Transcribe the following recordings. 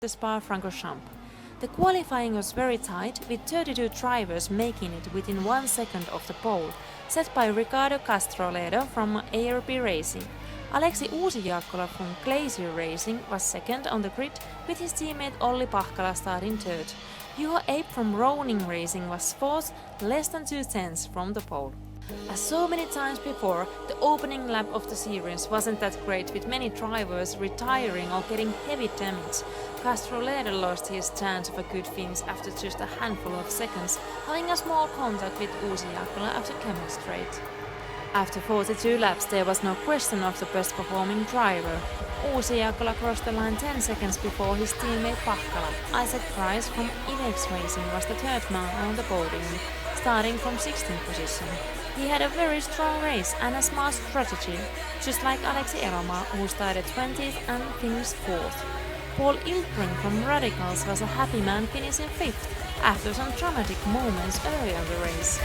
the Spa-Francorchamps. The qualifying was very tight, with 32 drivers making it within 1 second of the pole, set by Riccardo Castroledo from ARB Racing. Aleksi Uusijaakkola from Glacier Racing was second on the grid, with his teammate Olli Pahkala starting third. Juho Ape from Roning Racing was fourth, less than 2/10 from the pole. As so many times before, the opening lap of the series wasn't that great, with many drivers retiring or getting heavy damage. Castroledo lost his chance of a good finish after just a handful of seconds, having a small contact with Uusijaakkola after Kemmel Straight. After 42 laps, there was no question of the best performing driver. Uusijaakkola crossed the line 10 seconds before his teammate Pahkala. Isaac Price from Inex Racing was the third man on the podium, starting from 16th position. He had a very strong race and a smart strategy, just like Aleksi Elomaa, who started 20th and finished 4th. Paul Iltring from Radicals was a happy man, finishing 5th, after some dramatic moments early in the race.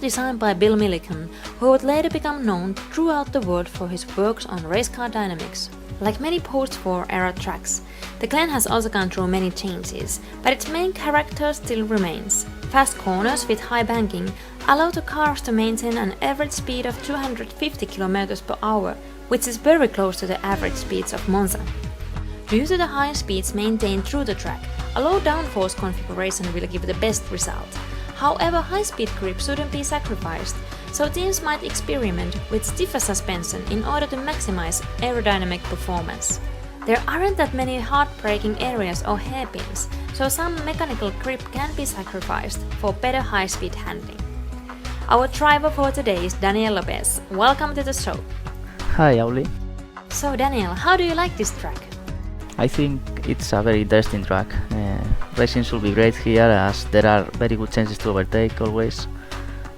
Designed by Bill Millikan, who would later become known throughout the world for his works on race car dynamics. Like many post-war era tracks, the Glen has also gone through many changes, but its main character still remains. Fast corners with high banking allow the cars to maintain an average speed of 250 km per hour, which is very close to the average speeds of Monza. Due to the high speeds maintained through the track, a low downforce configuration will give the best result. However, high-speed grip shouldn't be sacrificed, so teams might experiment with stiffer suspension in order to maximize aerodynamic performance. There aren't that many hard braking areas or hairpins, so some mechanical grip can be sacrificed for better high-speed handling. Our driver for today is Daniel Lopez. Welcome to the show. Hi, Auli. So Daniel, how do you like this track? I think it's a very interesting track. Racing should be great here as there are very good chances to overtake always.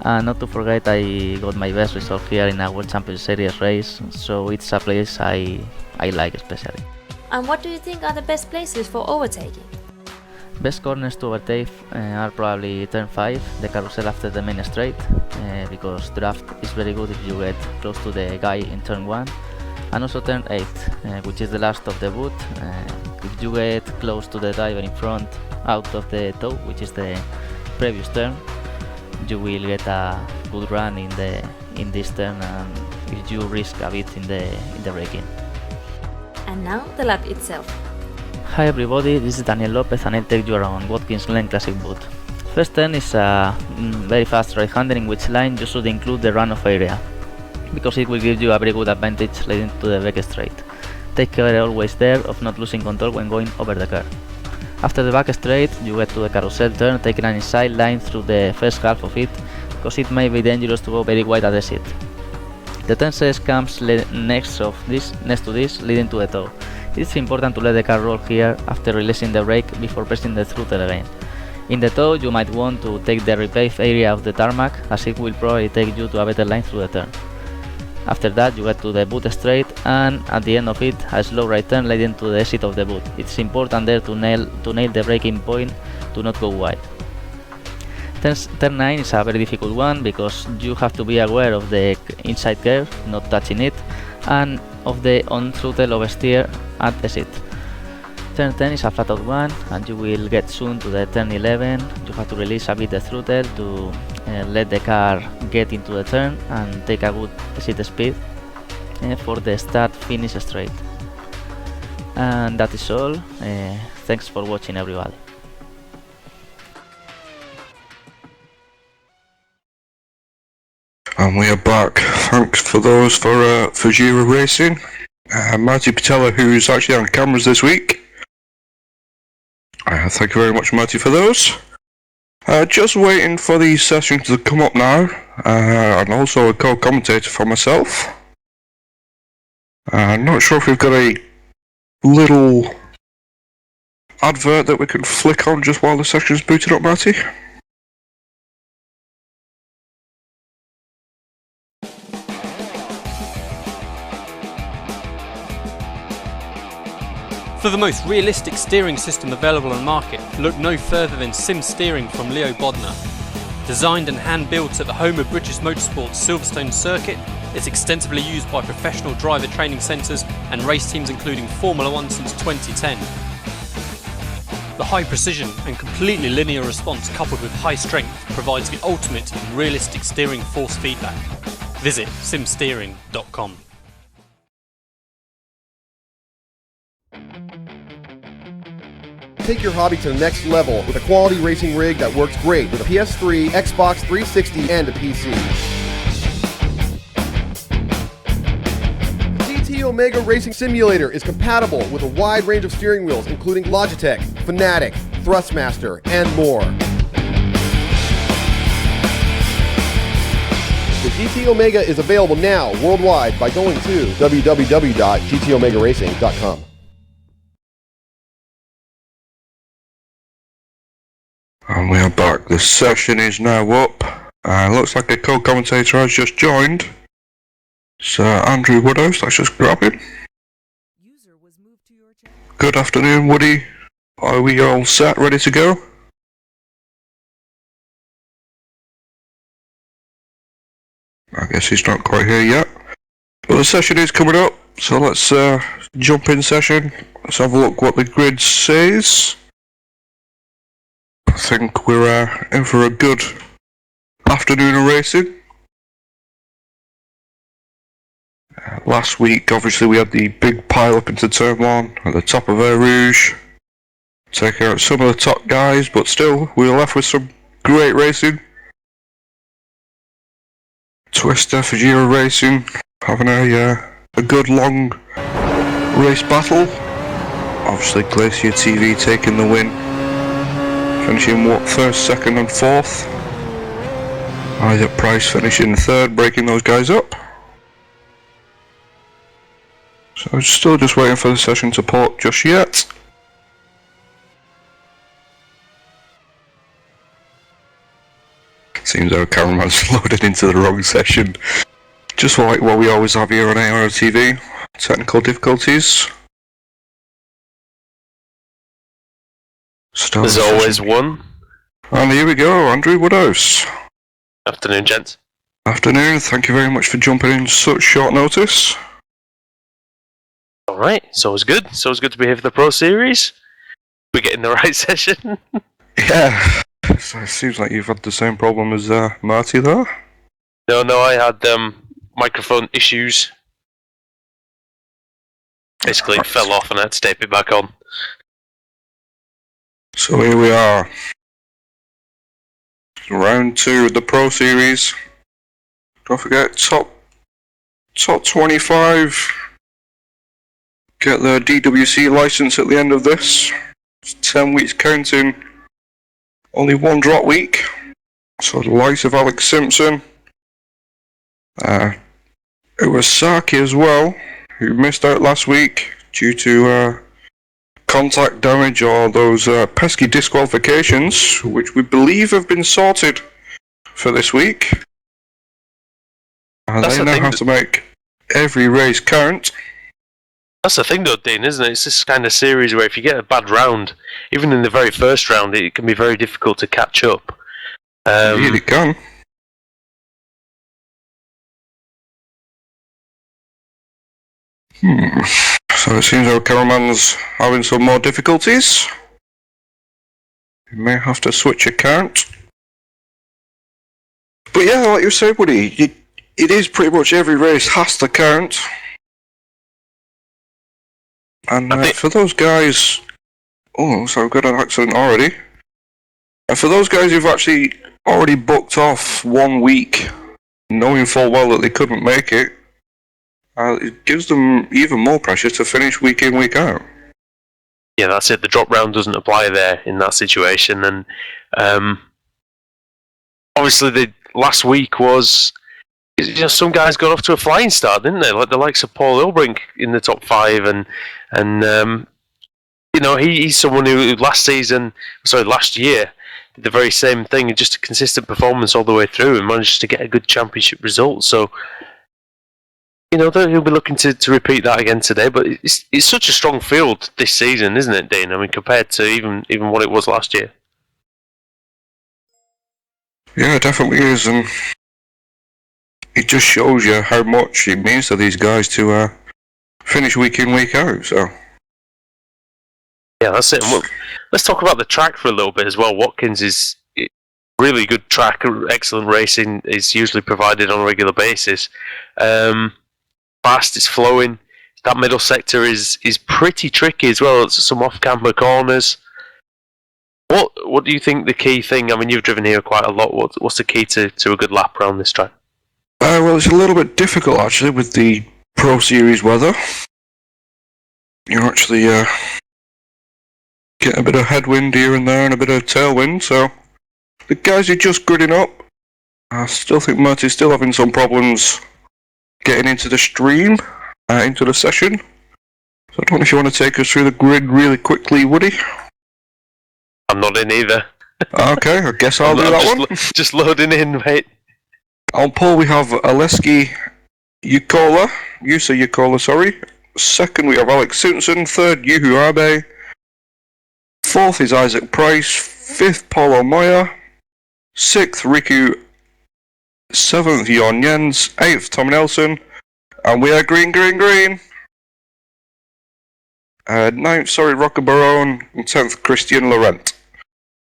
And not to forget, I got my best result here in a World Championship Series race, so it's a place I like especially. And what do you think are the best places for overtaking? Best corners to overtake are probably turn 5, the carousel after the main straight, because draft is very good if you get close to the guy in turn 1, and also turn 8, which is the last of the boot. If you get close to the driver in front out of the toe, which is the previous turn, you will get a good run in this turn, and if you risk a bit in the braking. And now the lap itself. Hi everybody, this is Daniel Lopez and I'll take you around Watkins Glen Classic Boot. First turn is a very fast right-hander in which line you should include the runoff area, because it will give you a very good advantage leading to the back straight. Take care always there of not losing control when going over the curve. After the back straight, you get to the carousel turn, taking an inside line through the first half of it, because it may be dangerous to go very wide at the exit. The turn 6 comes next to this, leading to the toe. It's important to let the car roll here after releasing the brake before pressing the throttle again. In the toe, you might want to take the repave area of the tarmac, as it will probably take you to a better line through the turn. After that, you get to the boot straight, and at the end of it, a slow right turn leading to the exit of the boot. It's important there to nail the braking point to not go wide. Turn 9 is a very difficult one because you have to be aware of the inside curve, not touching it, and of the on-throttle oversteer at exit. Turn 10 is a flat out one, and you will get soon to the turn 11. You have to release a bit the throttle to let the car get into the turn and take a good exit speed for the start-finish straight. And that is all. Thanks for watching everybody. And we are back. Thanks for those for Fujira Racing. Marty Patella, who's actually on cameras this week. Thank you very much, Marty, for those. Just waiting for the session to come up now, and also a co-commentator for myself. Not sure if we've got a little advert that we can flick on just while the session's booted up, Marty. For the most realistic steering system available on the market, look no further than Sim Steering from Leo Bodnar. Designed and hand-built at the home of British Motorsport's Silverstone circuit, it's extensively used by professional driver training centres and race teams including Formula 1 since 2010. The high precision and completely linear response coupled with high strength provides the ultimate in realistic steering force feedback. Visit simsteering.com. Take your hobby to the next level with a quality racing rig that works great with a PS3, Xbox 360, and a PC. GT Omega Racing Simulator is compatible with a wide range of steering wheels including Logitech, Fanatec, Thrustmaster, and more. The GT Omega is available now worldwide by going to www.gtomegaracing.com. And we are back. The session is now up. Looks like a co-commentator has just joined. So Andrew Woodhouse, let's just grab him. Good afternoon, Woody. Are we all set, ready to go? I guess he's not quite here yet. But the session is coming up, so let's jump in session. Let's have a look what the grid says. I think we're in for a good afternoon of racing. Last week, obviously, we had the big pile up into turn 1 at the top of Eau Rouge, taking out some of the top guys, but still, we were left with some great racing. Twister, Fujira Racing, having a good long race battle. Obviously, Glacier TV taking the win. Finishing what, 1st, 2nd and 4th. Isaac Price finishing third, breaking those guys up. So still just waiting for the session to port just yet. Seems our cameraman's loaded into the wrong session. Just like what we always have here on ARO TV. Technical difficulties. Start There's always one. And here we go, Andrew Woodhouse. Afternoon, gents. Afternoon, thank you very much for jumping in such short notice. Alright, so it's good. So it's good to be here for the Pro Series. We're getting the right session. Yeah, so it seems like you've had the same problem as Marty there. No, I had microphone issues. Basically, it fell off and I had to tape it back on. So here we are. Round 2 of the Pro Series. Don't forget, top 25 get their DWC license at the end of this. It's 10 weeks counting. Only one drop week. So the likes of Alex Simpson. Iwasaki as well, who missed out last week due to contact damage or those pesky disqualifications, which we believe have been sorted for this week. And they now have to make every race count. That's the thing though, Dean, isn't it? It's this kind of series where if you get a bad round, even in the very first round, it can be very difficult to catch up. Indeed it can. So it seems our cameraman's having some more difficulties. We may have to switch account. But yeah, like you said, Woody, it is pretty much every race has to count. And for those guys... Oh, so I've got an accident already. And for those guys who've actually already booked off 1 week, knowing full well that they couldn't make it, it gives them even more pressure to finish week in, week out. Yeah, that's it. The drop round doesn't apply there in that situation. And obviously, the last week was... some guys got off to a flying start, didn't they? Like the likes of Paul Ilbrink in the top 5, and he's someone who last year did the very same thing, just a consistent performance all the way through, and managed to get a good championship result. So, he'll be looking to repeat that again today. But it's such a strong field this season, isn't it, Dean? I mean, compared to even what it was last year. Yeah, it definitely is, and it just shows you how much it means to these guys to finish week in, week out. So yeah, that's it. Well, let's talk about the track for a little bit as well. Watkins is really good track, excellent racing is usually provided on a regular basis. Fast, it's flowing. That middle sector is pretty tricky as well. It's some off-camber corners. What do you think the key thing? I mean, you've driven here quite a lot. What's the key to a good lap around this track? Well, it's a little bit difficult actually with the Pro Series weather. You're actually getting a bit of headwind here and there and a bit of tailwind, so the guys are just gridding up. I still think Marty's still having some problems getting into the stream, into the session. So I don't know if you want to take us through the grid really quickly, Woody? I'm not in either. Okay, I guess I'll do that one. Just loading in, mate. On pole we have Yusa Yukola, sorry. Second we have Alex Simpson. Third, Yuhu Abe. Fourth is Isaac Price. Fifth, Paulo Moya. Sixth, Riku. Seventh, Jon Jens. Eighth, Tom Nelson. And we are green. Ninth, Rocker Barone. And 10th, Christian Laurent.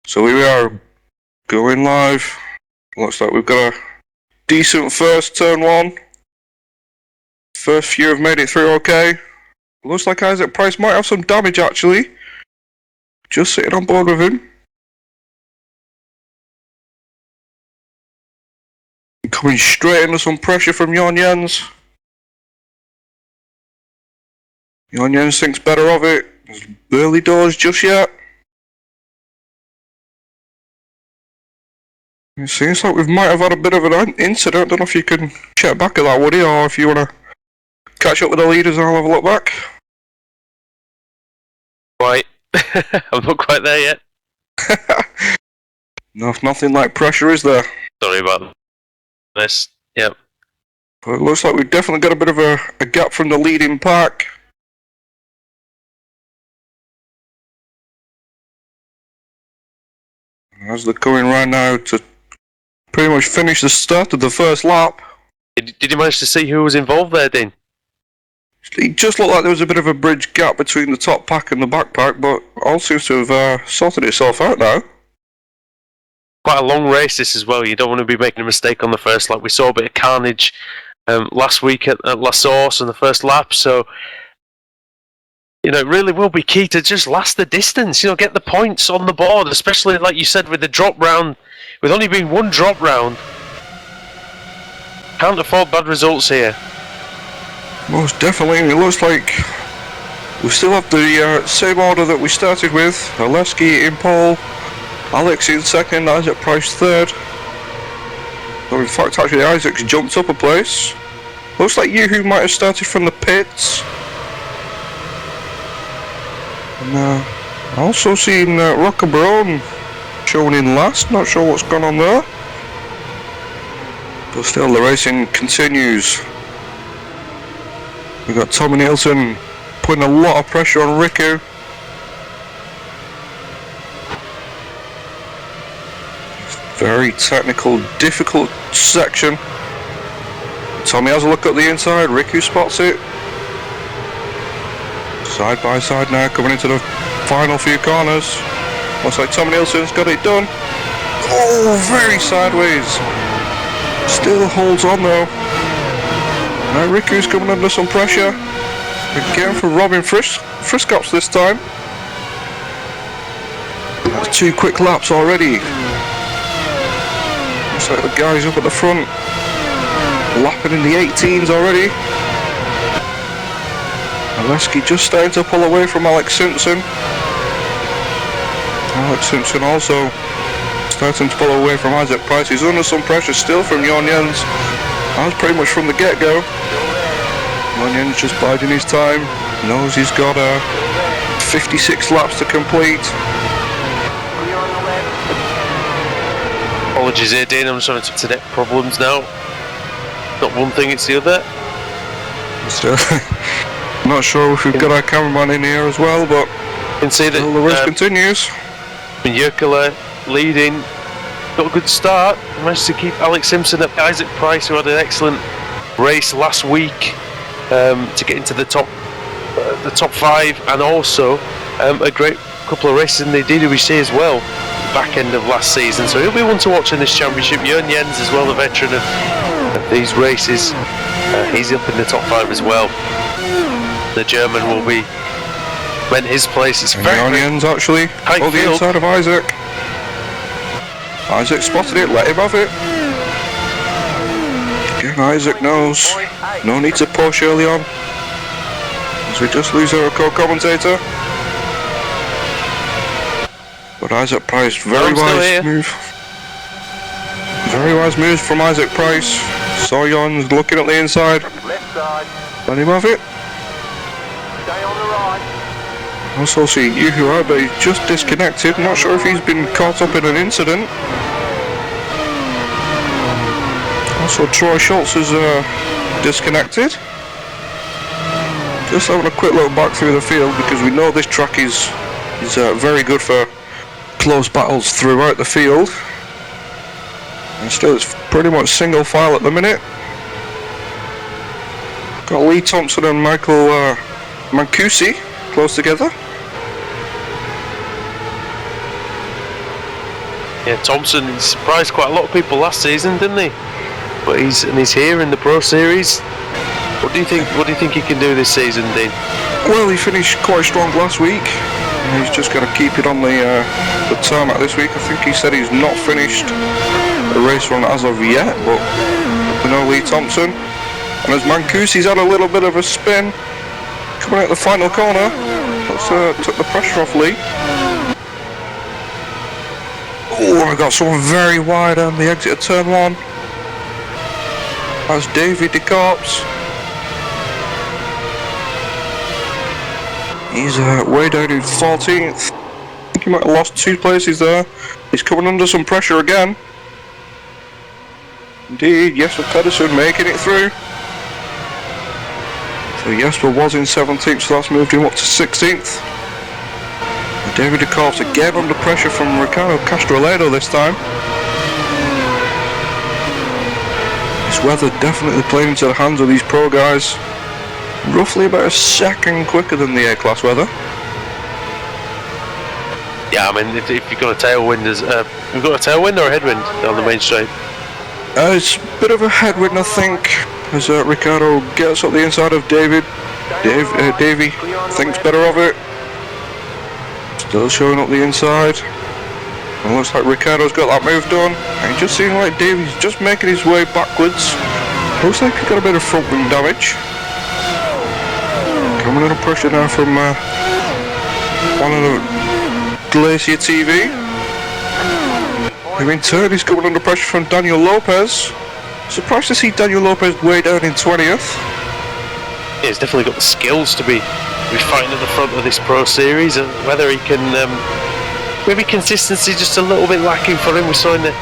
So we are going live. Looks like we've got a decent first turn 1. First few have made it through okay. Looks like Isaac Price might have some damage actually. Just sitting on board with him. Coming straight into some pressure from Jon Jens. Jon Jens thinks better of it. There's early doors just yet. It seems like we might have had a bit of an incident. I don't know if you can check back at that, Woody, or if you want to catch up with the leaders and I'll have a look back. Right. I'm not quite there yet. No, nothing like pressure, is there? Sorry about this. Yep. But it looks like we've definitely got a bit of a gap from the leading pack. As they're going right now to pretty much finish the start of the first lap. Did you manage to see who was involved there, Dean? It just looked like there was a bit of a bridge gap between the top pack and the back pack, but all seems to have sorted itself out now. Quite a long race this as well. You don't want to be making a mistake on the first lap. We saw a bit of carnage last week at La Source on the first lap, so you know, it really will be key to just last the distance, you know, get the points on the board, especially like you said with the drop round, with only being one drop round. Can't afford bad results here. Most definitely, and it looks like we still have the same order that we started with. Oleski in pole, Alex in second, Isaac Price third. So in fact, actually Isaac's jumped up a place. Looks like Yoo-Hoo might have started from the pits. And also seen Rocco Barone shown in last, not sure what's gone on there. But still the racing continues. We've got Tommy Nielsen putting a lot of pressure on Riku. Very technical, difficult section. Tommy has a look at the inside, Riku spots it. Side by side now, coming into the final few corners. Looks like Tommy Nielsen's got it done. Oh, very sideways. Still holds on though. Now Riku's coming under some pressure. Again for Robin Friskops this time. That's 2 quick laps already. Looks like the guys up at the front lapping in the 18s already. Oleski just starting to pull away from Alex Simpson. Alex Simpson also starting to pull away from Isaac Price. He's under some pressure still from Jon Jens. That was pretty much from the get-go. Jon Jens just biding his time. Knows he's got 56 laps to complete. Apologies here, Dean. I'm just having some internet problems now. Not one thing, it's the other. Still, not sure if we've got our cameraman in here as well, but You can see that the race continues. Jukala leading, got a good start, managed to keep Alex Simpson up. Isaac Price, who had an excellent race last week to get into the top 5, and also a great couple of races in the DWC as well, back end of last season. So he'll be one to watch in this championship. Jon Jens as well, a veteran of these races. He's up in the top 5 as well. The German will be went his place. It's very Jon Jens actually on the inside of Isaac. Isaac spotted it, let him have it. Again, Isaac knows no need to push early on, as we just lose our co-commentator. But Isaac Price, very wise move. Very wise moves from Isaac Price. Saw Jons looking at the inside. Let him have it. Stay on the right. Also see Yoo-Hoo out, but he's just disconnected. Not sure if he's been caught up in an incident. Also Troy Schultz is disconnected. Just having a quick look back through the field, because we know this track is very good for close battles throughout the field. And still it's pretty much single file at the minute. Got Lee Thompson and Michael Mancusi close together. Yeah, Thompson surprised quite a lot of people last season, didn't he? But he's here in the Pro Series. What do you think he can do this season, Dean? Well, he finished quite strong last week. He's just got to keep it on the tarmac this week. I think he said he's not finished the race run as of yet, but we know Lee Thompson. And as Mancusi's had a little bit of a spin coming out the final corner, that's took the pressure off Lee. Oh, I got someone very wide on the exit of turn 1. That's Davy DeCorps. He's way down in 14th. I think he might have lost 2 places there. He's coming under some pressure again. Indeed, Jesper Pedersen making it through. So Jesper was in 17th, so that's moved him up to 16th. And David DeCorps again under pressure from Ricardo Castroledo this time. This weather definitely playing into the hands of these pro guys. Roughly about a second quicker than the A-class weather. Yeah, I mean, if you've got a tailwind, we've got a tailwind or a headwind down the main straight? It's a bit of a headwind, I think, as Ricardo gets up the inside of David. Davey thinks better of it. Still showing up the inside. And looks like Ricardo's got that move done. And it just seems like Davey's just making his way backwards. Looks like he's got a bit of front wing damage. Coming under pressure now from one of the Glacier TV. Who in turn is coming under pressure from Daniel Lopez. Surprised to see Daniel Lopez way down in 20th. Yeah, he's definitely got the skills to be fighting at the front of this Pro Series, and whether he can maybe consistency just a little bit lacking for him. We saw in the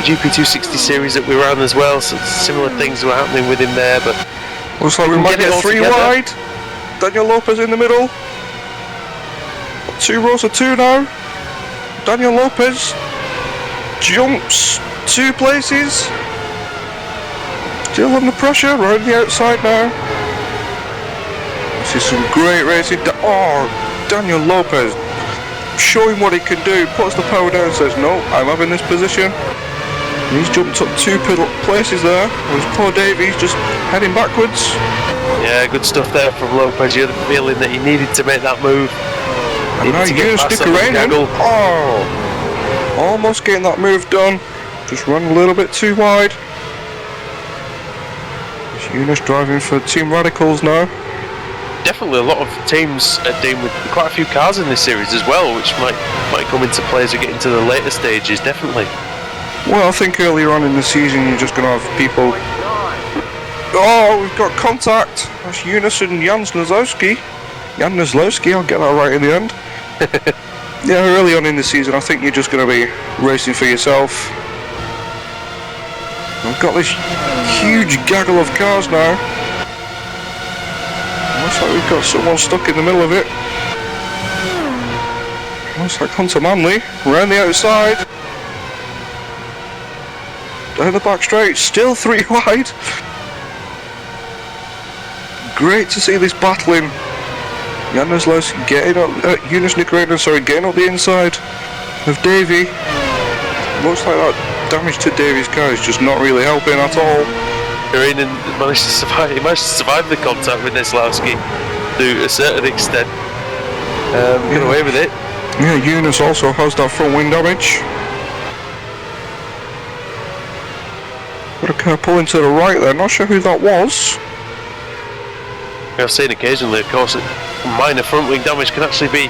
GP260 series that we ran as well, so similar things were happening with him there, but looks like we might get 3 wide. Daniel Lopez in the middle. 2 rows of 2 now. Daniel Lopez jumps 2 places. Still under pressure, around the outside now. This is some great racing. Daniel Lopez showing what he can do. Puts the power down and says, no, I'm having this position. And he's jumped up 2 places there. Whereas poor Davies just heading backwards. Yeah, good stuff there from Lopez. You had the feeling that he needed to make that move. And now Eunice Nicarainen. Almost getting that move done. Just run a little bit too wide. It's Eunice driving for Team Radicals now. Definitely a lot of teams are dealing with quite a few cars in this series as well, which might come into play as we get into the later stages, definitely. Well, I think earlier on in the season you're just going to have people... Oh, we've got contact. That's Eunice and Jan Zlowski. Jan Zlowski, I'll get that right in the end. Yeah, early on in the season I think you're just going to be racing for yourself. We've got this huge gaggle of cars now. Looks like we've got someone stuck in the middle of it. Looks like Hunter Manley, around the outside. Down the back straight, still 3 wide. Great to see this battling. Jan Zlowski getting up, Eunice Nicarainen, getting up the inside of Davey. Looks like that damage to Davey's car is just not really helping at all. Nicarainen managed to survive. He managed to survive the contact with Zlowski to a certain extent. Get away with it. Yeah, Eunice also has that front wing damage. Got a car pulling to the right there. Not sure who that was. I've seen occasionally, of course, that minor front wing damage can actually be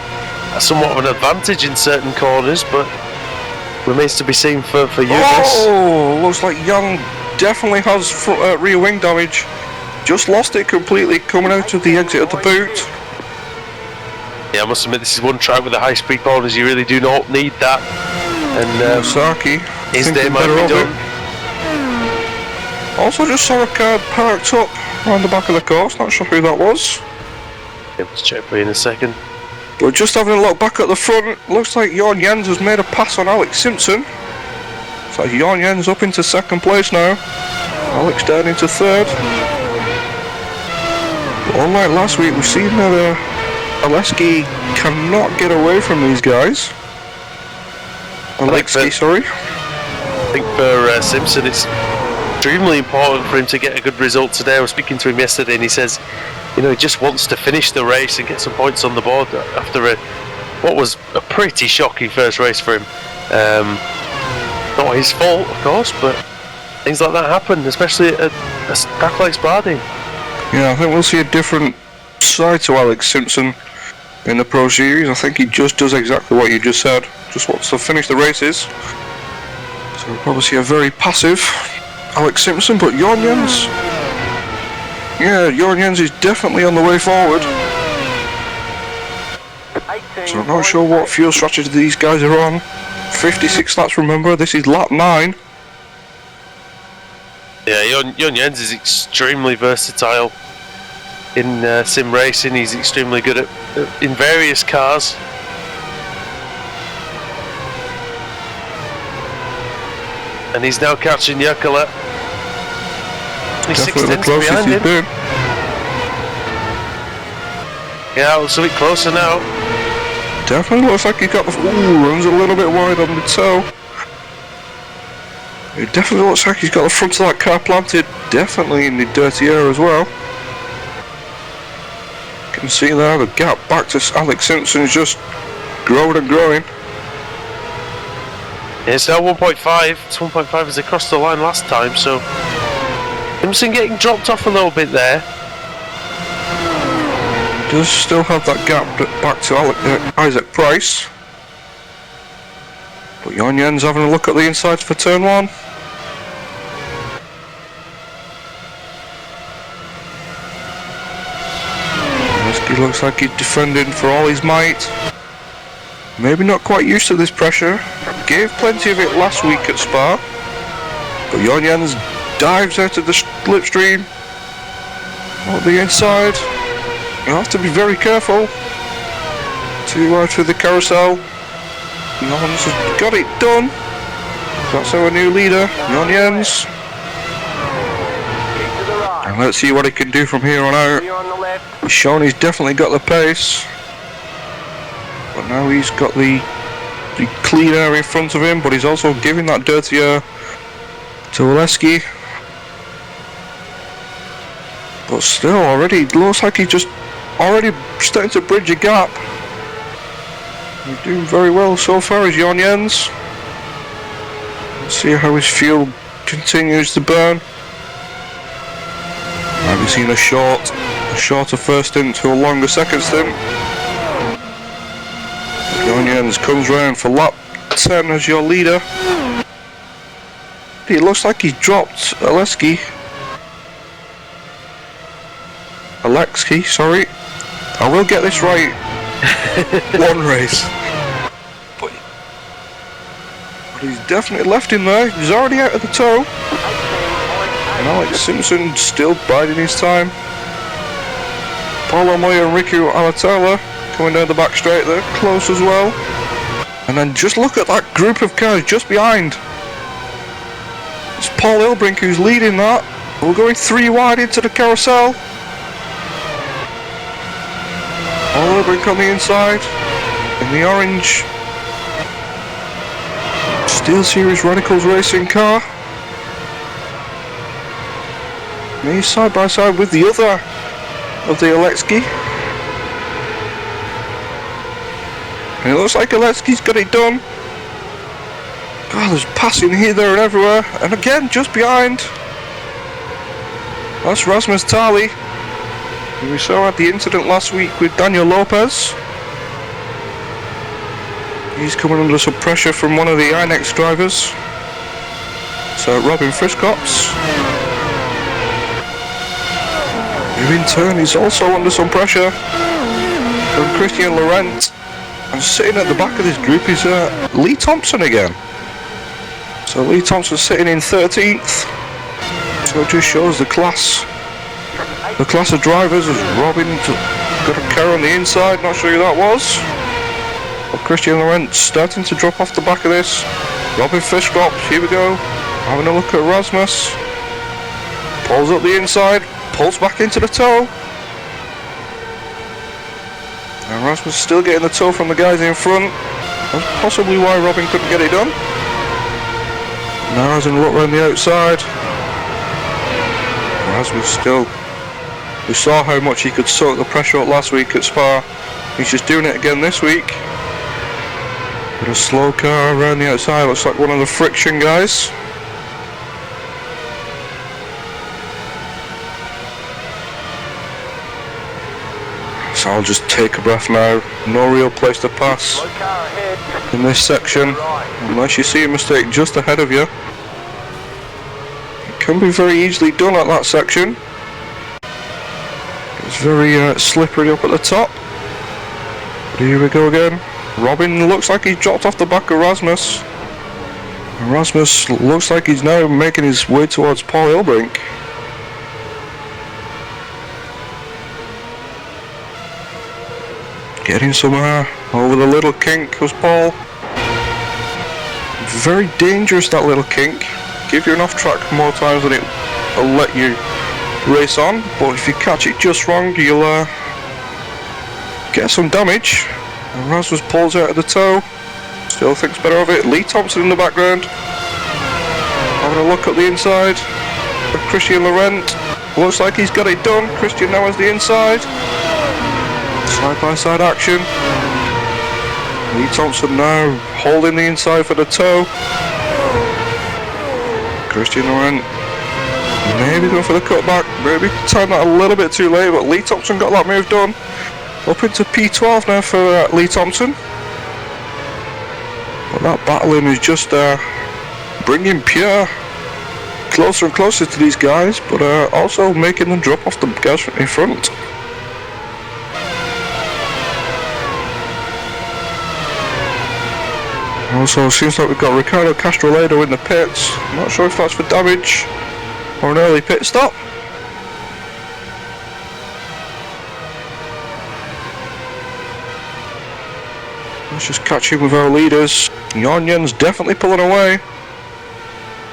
somewhat of an advantage in certain corners, but remains to be seen for Eunice. Oh, looks like Young definitely has rear wing damage. Just lost it completely coming out of the exit of the boot. Yeah, I must admit, this is one track with the high speed corners. You really do not need that. And Saki, his day might be done. Also just saw a car parked up around the back of the course, not sure who that was. Yeah, let's check for you in a second. But just having a look back at the front, looks like Jorn Jens has made a pass on Alex Simpson. So Jorn Jens up into 2nd place now. Alex down into 3rd. But unlike last week, we've seen that Aleski cannot get away from these guys. Alexi, sorry. I think for Simpson it's extremely important for him to get a good result today. I was speaking to him yesterday and he says, you know, he just wants to finish the race and get some points on the board after what was a pretty shocking first race for him. Not his fault, of course, but things like that happen, especially at a track like Spa-Deen. Yeah, I think we'll see a different side to Alex Simpson in the Pro Series. I think he just does exactly what you just said. Just wants to finish the races So we'll probably see a very passive Alex Simpson, but Jorn Jens, yeah, Jorn Jens is definitely on the way forward. So I'm not sure what fuel strategy these guys are on. 56 laps, remember, this is lap 9. Yeah, Jorn Jens is extremely versatile in sim racing. He's extremely good at in various cars. And he's now catching Jukala. He's 6 Definitely the tenths closest behind he's him. been. Yeah, looks a bit closer now. Definitely looks like he got the... Ooh, runs a little bit wide on the toe. It definitely looks like he's got the front of that car planted definitely in the dirty air as well. You can see there the gap back to Alex Simpson is just growing and growing. Yeah, it's now 1.5. It's 1.5 as they crossed the line last time, so Simpson getting dropped off a little bit there. He does still have that gap back to Isaac Price. But Jorn Jens having a look at the inside for turn 1. He looks like he's defending for all his might. Maybe not quite used to this pressure. Gave plenty of it last week at Spa. But Jorn Jens dives out of the slipstream. On the inside. You have to be very careful. Too wide for the carousel. Jens has got it done. That's our new leader, Jorn Jens. And let's see what he can do from here on out. You're on the left. He's shown he's definitely got the pace. But now he's got the clean air in front of him, but he's also giving that dirty air to Oleski. But still, already it looks like he's just already starting to bridge a gap. He's doing very well so far as Jorn Jens. Let's see how his fuel continues to burn. Might be seeing a shorter first stint to a longer second stint. Jorn Jens comes round for lap 10 as your leader. It looks like he's dropped Alexi, sorry. I will get this right. One race. But he's definitely left him there. He's already out of the toe. And Alex Simpson still biding his time. Paulo Moya and Ricky Alatala coming down the back straight there, close as well. And then just look at that group of cars just behind. It's Paul Ilbrink who's leading that. We're going 3 wide into the carousel. Paul Ilbrink on the inside, in the orange Steel Series Radicals racing car. And he's side by side with the other of the Alexi. And it looks like Alexki's got it done. God, there's passing here, there and everywhere. And again, just behind, that's Rasmus Tali, who we saw at the incident last week with Daniel Lopez. He's coming under some pressure from one of the INEX drivers. So Robin Friskops, who in turn is also under some pressure from Christian Laurent. And sitting at the back of this group is Lee Thompson again. So Lee Thompson sitting in 13th. So it just shows the class of drivers as Robin got a car on the inside, not sure who that was. But Christian Laurent starting to drop off the back of this. Robin Friskops, here we go. Having a look at Rasmus. Pulls up the inside, pulls back into the toe. And Rasmus still getting the toe from the guys in front. That's possibly why Robin couldn't get it done. Now as in look around the outside. Rasmus still, we saw how much he could soak the pressure up last week at Spa. He's just doing it again this week. With a slow car around the outside, looks like one of the friction guys. So I'll just take a breath now. No real place to pass Slow car ahead. in this section, unless you see a mistake just ahead of you. It can be very easily done at that section. It's very slippery up at the top. But here we go again. Robin looks like he's dropped off the back of Rasmus. And Rasmus looks like he's now making his way towards Paul Hilbrink. Getting somewhere over the little kink was Paul. Very dangerous, that little kink. Give you an off track more times than it'll let you race on, but if you catch it just wrong, you'll get some damage. And Rasmus pulls out of the toe. Still thinks better of it. Lee Thompson in the background, having a look at the inside of Christian Laurent. Looks like he's got it done. Christian now has the inside. Side-by-side action. Lee Thompson now holding the inside for the toe. Christian Laurent maybe going for the cutback. Maybe timed that a little bit too late, but Lee Thompson got that move done. Up into P12 now for Lee Thompson. But that battling is just bringing Pierre closer and closer to these guys, but also making them drop off the guys in front. Also, seems like we've got Ricardo Castroledo in the pits. I'm not sure if that's for damage or an early pit stop. Let's just catch him with our leaders. Yonyan's definitely pulling away.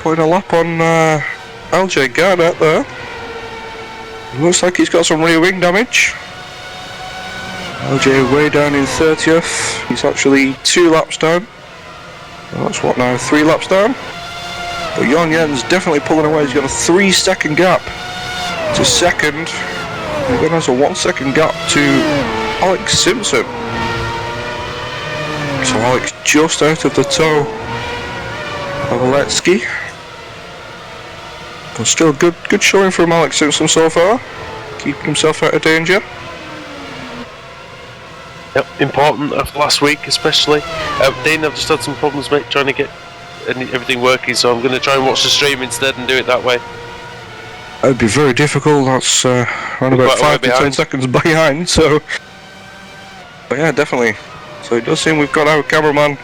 Putting a lap on LJ Garnett there. Looks like he's got some rear wing damage. LJ way down in 30th. He's actually 2 laps down. Well, that's what now, 3 laps down? But Yonyan's definitely pulling away. He's got a 3-second gap to second. And then has a 1-second gap to Alex Simpson. So Alex just out of the toe of Aletsky. But still good showing from Alex Simpson so far. Keeping himself out of danger. Yep, important after last week especially. Dane, I've just had some problems, mate, trying to get everything working, so I'm going to try and watch the stream instead and do it that way. It would be very difficult. That's around about 5 to 10 seconds behind, so... But yeah, definitely. So it does seem we've got our cameraman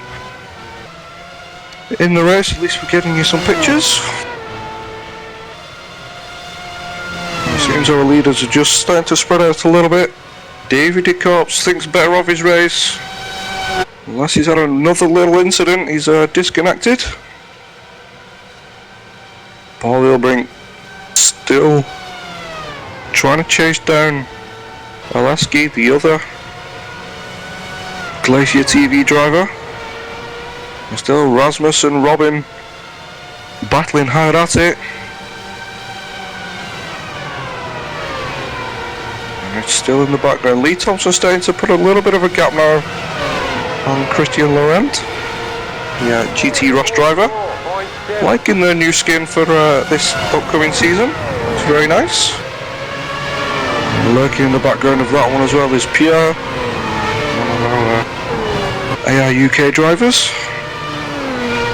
in the race. At least we're getting you some pictures. It seems our leaders are just starting to spread out a little bit. David DeCorps thinks better of his race. Unless he's had another little incident, he's disconnected. Paul Hilbrink still trying to chase down Aletsky, the other Glacier TV driver. And still Rasmus and Robin battling hard at it. And it's still in the background. Lee Thompson starting to put a little bit of a gap now on Christian Laurent, the GT Ross driver. Liking their new skin for this upcoming season. It's very nice. Lurking in the background of that one as well is Pierre, one of our AI UK drivers.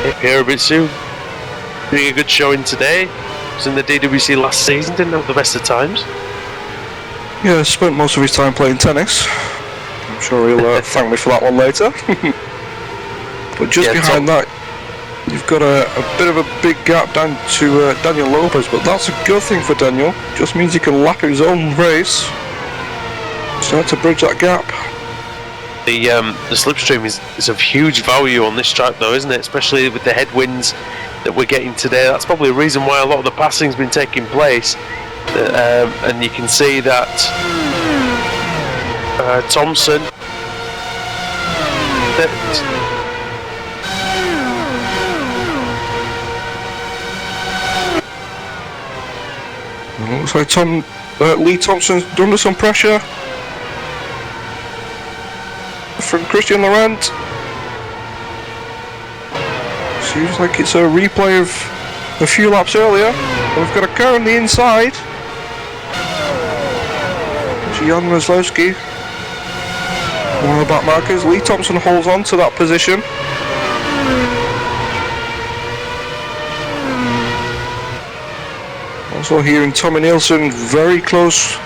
Hey, Pierre Abitsu, doing a good showing today. Was in the DWC last season, didn't have the best of times. Yeah, spent most of his time playing tennis. I'm sure he'll thank me for that one later. But just behind that, you've got a bit of a big gap down to Daniel Lopez, but that's a good thing for Daniel. Just means he can lap his own race. Start to bridge that gap. The slipstream is of huge value on this track though, isn't it? Especially with the headwinds that we're getting today. That's probably the reason why a lot of the passing's been taking place. And you can see that Thompson looks like Lee Thompson's under some pressure from Christian Laurent. Seems like it's a replay of a few laps earlier. We've got a car on the inside. Jan Maslowski One of the back markers. Lee Thompson holds on to that position. Also hearing Tommy Nielsen very close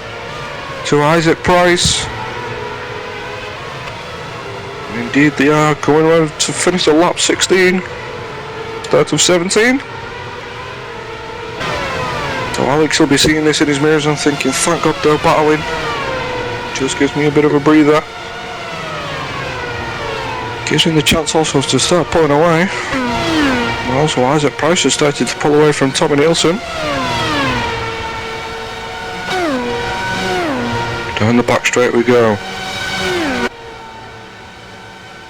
to Isaac Price. And indeed they are going around to finish the lap 16, start of 17. So Alex will be seeing this in his mirrors and thinking, thank God they're battling. Just gives me a bit of a breather. Gives him the chance also to start pulling away. And also Isaac Price has started to pull away from Tommy Nielsen. Down the back straight we go.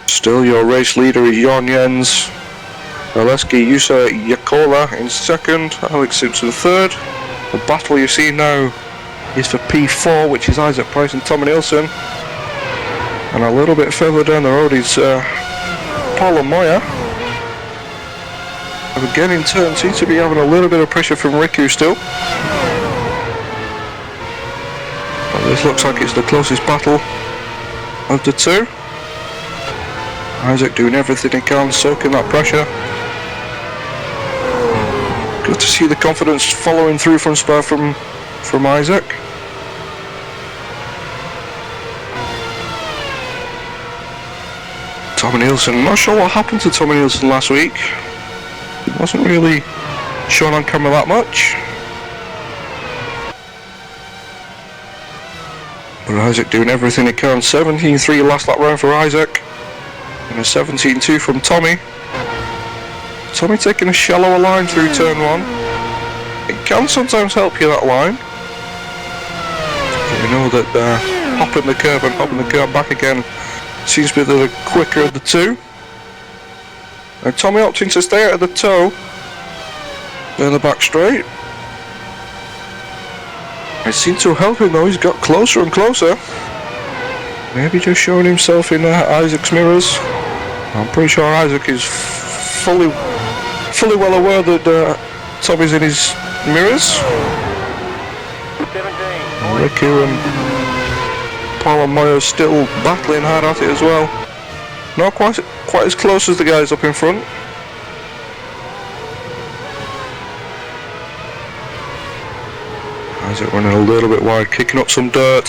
Still your race leader is Jon Jens. Aleski Jusa Yakola in second, Alex Simpson third. The battle you see now is for P4, which is Isaac Price and Tommy Nielsen. And a little bit further down the road is Paulo Moya. And again in turn seems to be having a little bit of pressure from Riku still. But this looks like it's the closest battle of the two. Isaac doing everything he can, soaking that pressure. Good to see the confidence following through from Spur from Isaac. Tommy Nielsen, I'm not sure what happened to Tommy Nielsen last week. He wasn't really shown on camera that much. But Isaac doing everything he can. 17.3 last lap round for Isaac. And a 17.2 from Tommy. Tommy taking a shallower line through turn 1. It can sometimes help you, that line. You know that hopping the curb and hopping the curb back again seems to be the quicker of the two. And Tommy opting to stay out of the toe down the back straight. It seemed to help him though, he's got closer and closer. Maybe just showing himself in Isaac's mirrors. I'm pretty sure Isaac is fully well aware that Tommy's in his mirrors. 17. Riku and Paulo Moya still battling hard at it as well. Not quite as close as the guys up in front. Isaac running a little bit wide, kicking up some dirt.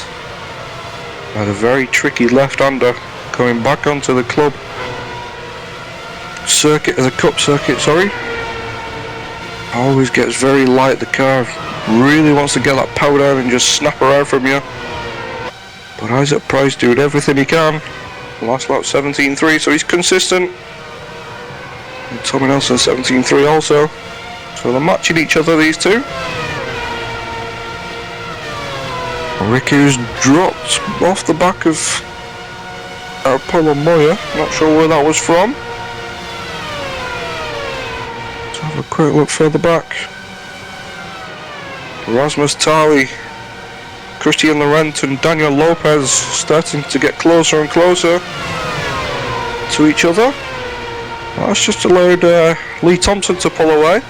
Had a very tricky left-hander going back onto the club circuit, the cup circuit, sorry. Always gets very light, the car really wants to get that power down and just snap around from you. But Isaac Price doing everything he can. Last lap 17.3, so he's consistent. And Tommy Nielsen 17.3 also. So they're matching each other, these two. Riku's dropped off the back of Paulo Moya. Not sure where that was from. Let's have a quick look further back. Rasmus Tali, Christian Laurent and Daniel Lopez starting to get closer and closer to each other. That's just allowed Lee Thompson to pull away.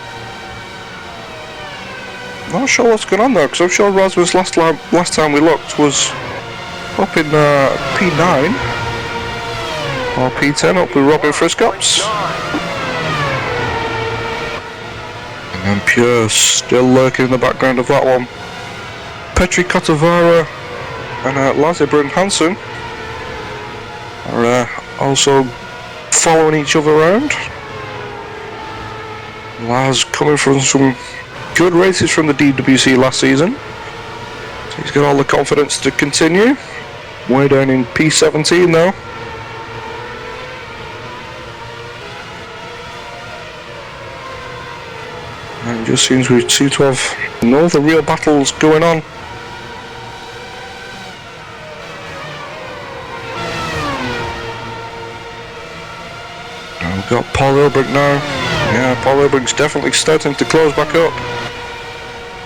Not sure what's going on there, because I'm sure Rasmus last time we looked was up in P9 or P10 up with Robin Friscops. And then Pure still lurking in the background of that one. Petri Kotavara and Lasse Brun Hansen are also following each other around. Lars coming from some good races from the DWC last season, so he's got all the confidence to continue. Way down in P17 though. And it just seems we seem to have no other real battles going on. And we've got Paul Ilbrink now. Yeah, Paul Ilbrink's definitely starting to close back up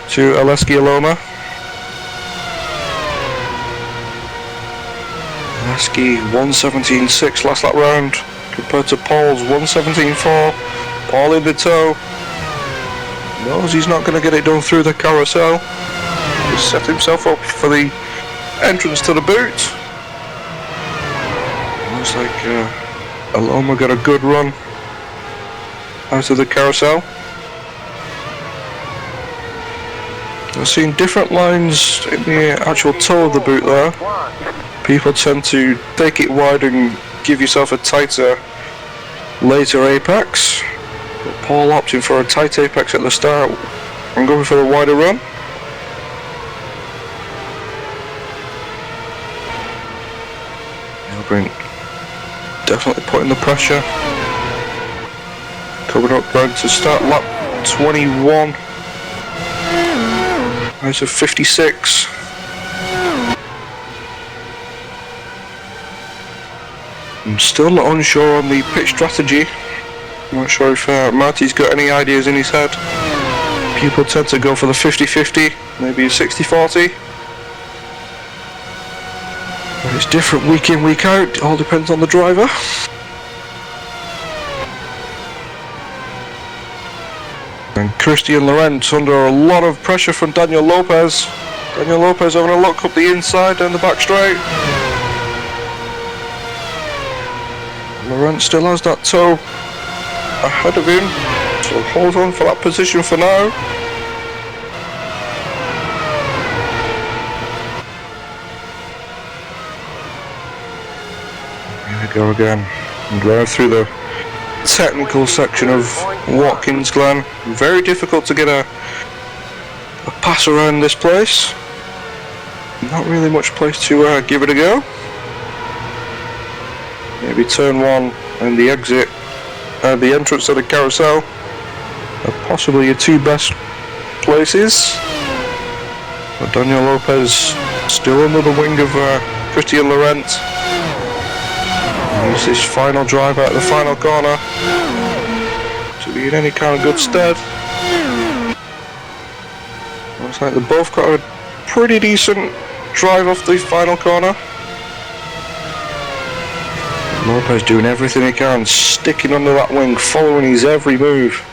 to Aleski Aloma. Aleski 1:17.6 last lap round compared to Paul's 1:17.4. Paul in the toe. Knows he's not going to get it done through the carousel. He's set himself up for the entrance to the boot. Looks like Aloma got a good run out of the carousel. I've seen different lines in the actual toe of the boot there. People tend to take it wide and give yourself a tighter later apex. But Paul opting for a tight apex at the start and going for the wider run. Elbrink definitely putting the pressure. Coming up round to start lap 21. Out of 56. I'm still not unsure on the pit strategy. I'm not sure if Marty's got any ideas in his head. People tend to go for the 50-50, maybe a 60-40. But it's different week in, week out. It all depends on the driver. And Christian Laurent under a lot of pressure from Daniel Lopez. Daniel Lopez having a look up the inside down the back straight. Laurent still has that toe ahead of him, so hold on for that position for now. Here we go again. And going through the technical section of Watkins Glen. Very difficult to get a pass around this place. Not really much place to give it a go. Maybe turn one and the exit and the entrance to the carousel are possibly your two best places. But Daniel Lopez still under the wing of Christian Laurent. Use this final drive out of the final corner to be in any kind of good stead. Looks like they both got a pretty decent drive off the final corner. Lopez doing everything he can, sticking under that wing, following his every move.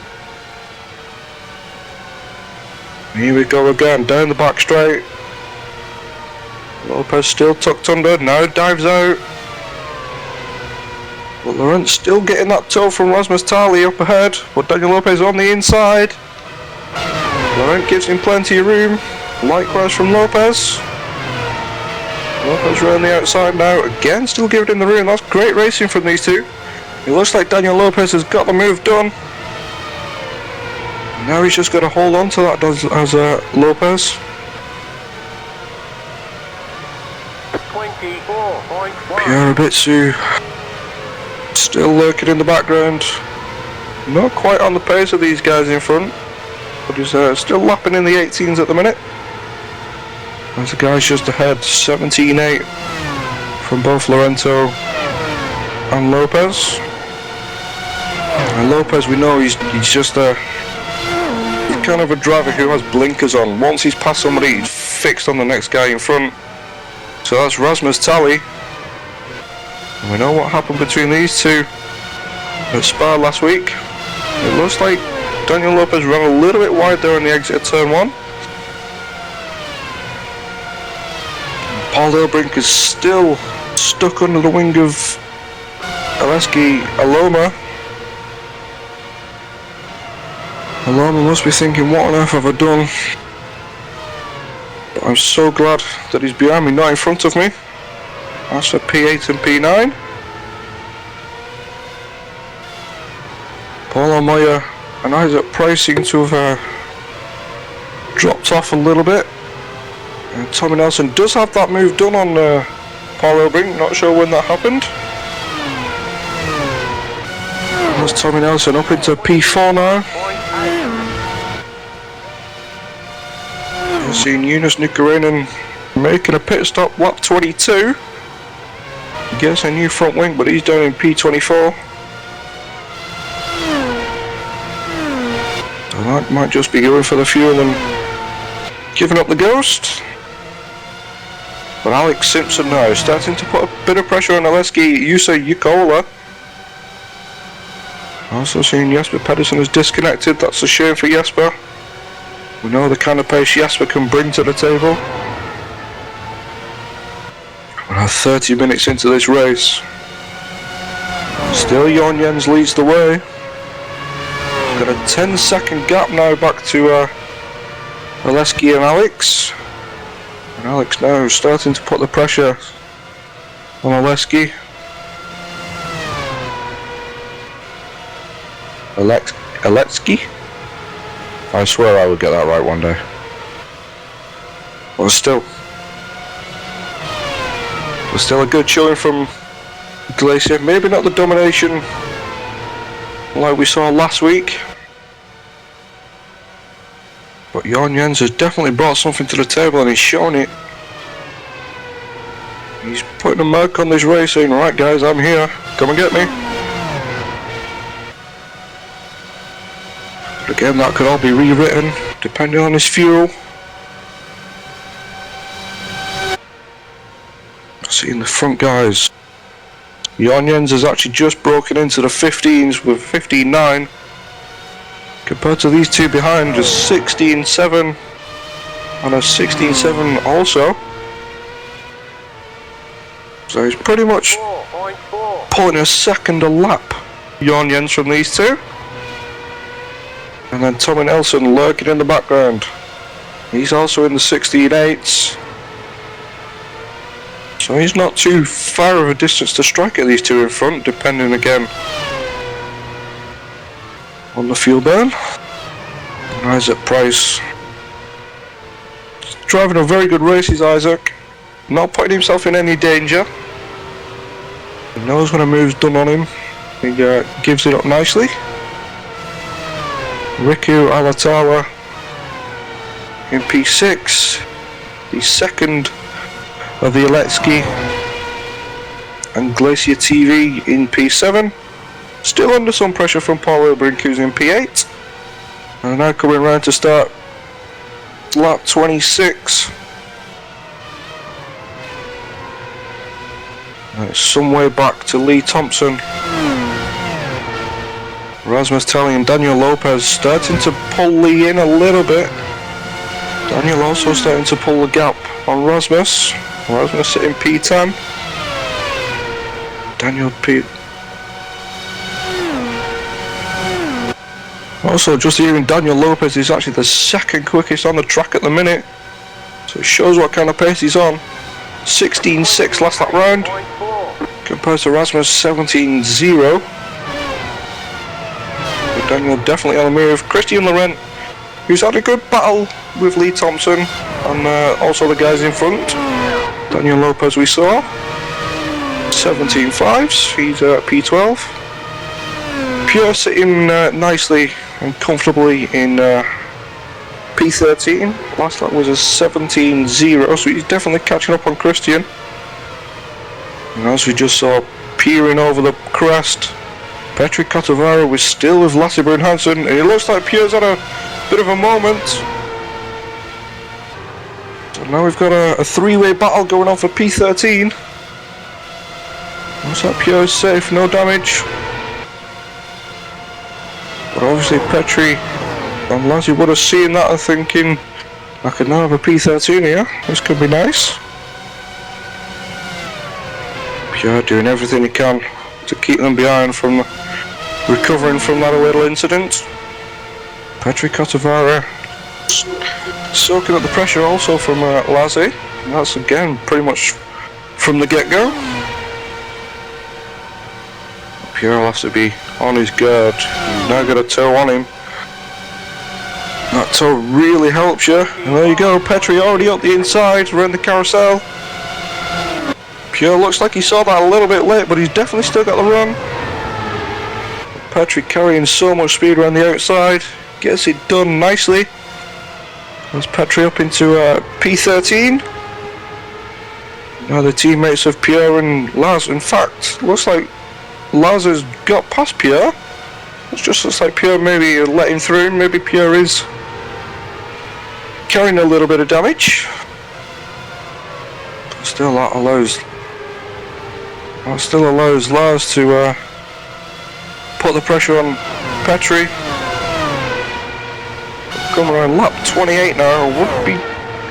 Here we go again, down the back straight. Lopez still tucked under, now dives out. But Laurent still getting that toe from Rasmus Tali up ahead, but Daniel Lopez on the inside. Laurent gives him plenty of room, likewise from Lopez. Lopez around the outside now, again still giving him the room. That's great racing from these two. It looks like Daniel Lopez has got the move done. Now he's just got to hold on to that as Lopez. 24.1. Pierre Abitsu still lurking in the background. Not quite on the pace of these guys in front, but he's still lapping in the 18s at the minute. As the guys just ahead, 17.8 from both Lorenzo and Lopez. And Lopez, we know he's just he's kind of a driver who has blinkers on. Once he's past somebody, he's fixed on the next guy in front. So that's Rasmus Tali. And we know what happened between these two at Spa last week. It looks like Daniel Lopez ran a little bit wide there on the exit of turn one. Paul Elbrink is still stuck under the wing of Aleksey Aloma. Aloma must be thinking, what on earth have I done? But I'm so glad that he's behind me, not in front of me. That's for P8 and P9. Paul Almoya and Isaac Price seem to have dropped off a little bit. And Tommy Nelson does have that move done on Paul Elbrink, not sure when that happened. There's Tommy Nelson up into P4 now. We've seen Jonas Nukkarainen making a pit stop, lap 22. He gets a new front wing, but he's down in P24. So that might just be going for the fuel and giving up the ghost. But Alex Simpson now is starting to put a bit of pressure on Aleksey Juuso-Jukkola. Also seeing Jesper Pedersen is disconnected. That's a shame for Jesper. We know the kind of pace Jesper can bring to the table. We're now 30 minutes into this race. Still Jon Jens leads the way. Got a 10-second gap now back to Oleski and Alex. And Alex now starting to put the pressure on Oleski. Aletsky? I swear I would get that right one day. But still a good showing from Glacier. Maybe not the domination like we saw last week, but Jon Jens has definitely brought something to the table and he's shown it. He's putting a mark on this race, saying, right guys, I'm here, come and get me. But again, that could all be rewritten depending on his fuel. Seeing the front guys, Jon Jens has actually just broken into the 15s with 15.9 compared to these two behind, just 16.7 and a 16.7 also. So he's pretty much 4.4. pulling a second a lap, Jon Jens, from these two. And then Tommy Nelson lurking in the background. He's also in the 16.8s. So he's not too far of a distance to strike at these two in front, depending again on the fuel burn. And Isaac Price driving a very good race, is Isaac. Not putting himself in any danger. He knows when a move's done on him. He gives it up nicely. Riku Alatawa in P6. The second of the Aletsky, and Glacier TV in P7. Still under some pressure from Paul Ilbrink, who's in P8. And now coming round to start lap 26. And it's some way back to Lee Thompson. Rasmus Telly and Daniel Lopez starting to pull Lee in a little bit. Daniel also starting to pull the gap on Rasmus. Rasmus sitting P10. Daniel P. Also, just hearing Daniel Lopez is actually the second quickest on the track at the minute. So it shows what kind of pace he's on. 16.6 last lap round. Compared to Rasmus 17.0. But Daniel definitely on the move. Christian Laurent, who's had a good battle with Lee Thompson and also the guys in front. Daniel Lopez we saw, 17.5s, he's at P12. Pure sitting nicely and comfortably in P13. Last lap was a 17.0, so he's definitely catching up on Christian. And as we just saw, peering over the crest, Petri Cottovaro was still with Lassiter and Hansen, and it looks like Pure's had a bit of a moment. So now we've got a three-way battle going on for P13. Looks like Pure's safe, no damage. But obviously Petri and Lassie would have seen that and thinking, I could now have a P13 here, this could be nice. Pure doing everything he can to keep them behind from recovering from that little incident. Petri Cottovaro soaking up the pressure also from Lassie. That's again pretty much from the get-go. Pure will have to be on his guard. He's now got a toe on him. That toe really helps you. And there you go, Petri already up the inside around the carousel. Pure looks like he saw that a little bit late, but he's definitely still got the run. Petri carrying so much speed around the outside. Gets it done nicely. That's Petri up into P13. Now the teammates of Pierre and Laz. In fact, looks like Laz has got past Pierre. It just looks like Pierre maybe let him through. Maybe Pierre is carrying a little bit of damage. Still that still allows Laz to put the pressure on Petri. Come around lap 28 now. Would be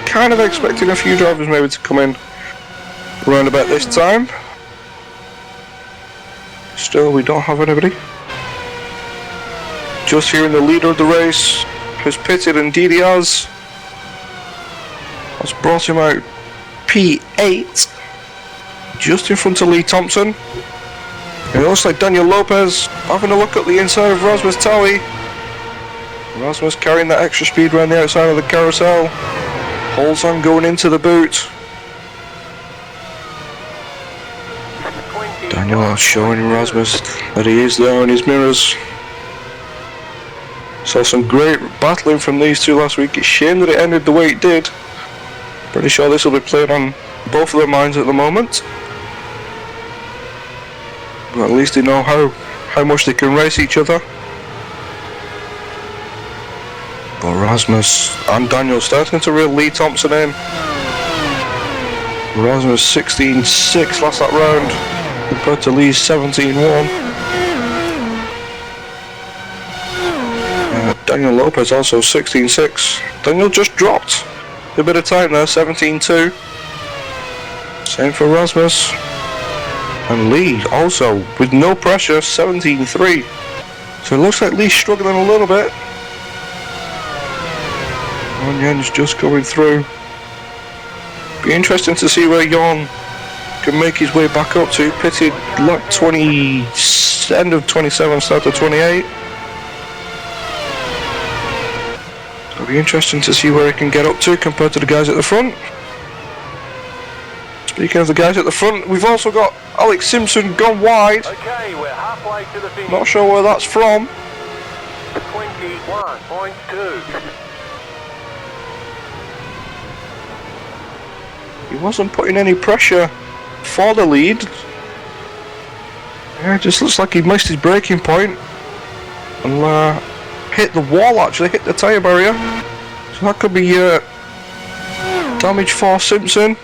kind of expecting a few drivers maybe to come in around about this time. Still, we don't have anybody. Just hearing the leader of the race has pitted, indeed he has. That's brought him out P8, just in front of Lee Thompson. And it looks like Daniel Lopez having a look at the inside of Rasmus Tally. Rasmus carrying that extra speed around the outside of the carousel. Holds on going into the boot. Daniel showing Rasmus that he is there in his mirrors. Saw some great battling from these two last week. It's a shame that it ended the way it did. Pretty sure this will be played on both of their minds at the moment. But at least they know how much they can race each other. But Rasmus and Daniel starting to reel Lee Thompson in. Rasmus 16.6 last that round compared to Lee's 17.1. Daniel Lopez also 16.6. Daniel just dropped a bit of time there, 17.2. Same for Rasmus. And Lee also with no pressure, 17.3. So it looks like Lee's struggling a little bit. Onyen's just going through. Be interesting to see where Jon can make his way back up to. Pitted lap 20, end of 27, start of 28. It'll be interesting to see where he can get up to compared to the guys at the front. Speaking of the guys at the front, we've also got Alex Simpson gone wide. Okay, we're halfway to the finish. Not sure where that's from. 21.2. He wasn't putting any pressure for the lead. Yeah, it just looks like he missed his braking point and hit the wall, actually, hit the tyre barrier. So that could be damage for Simpson.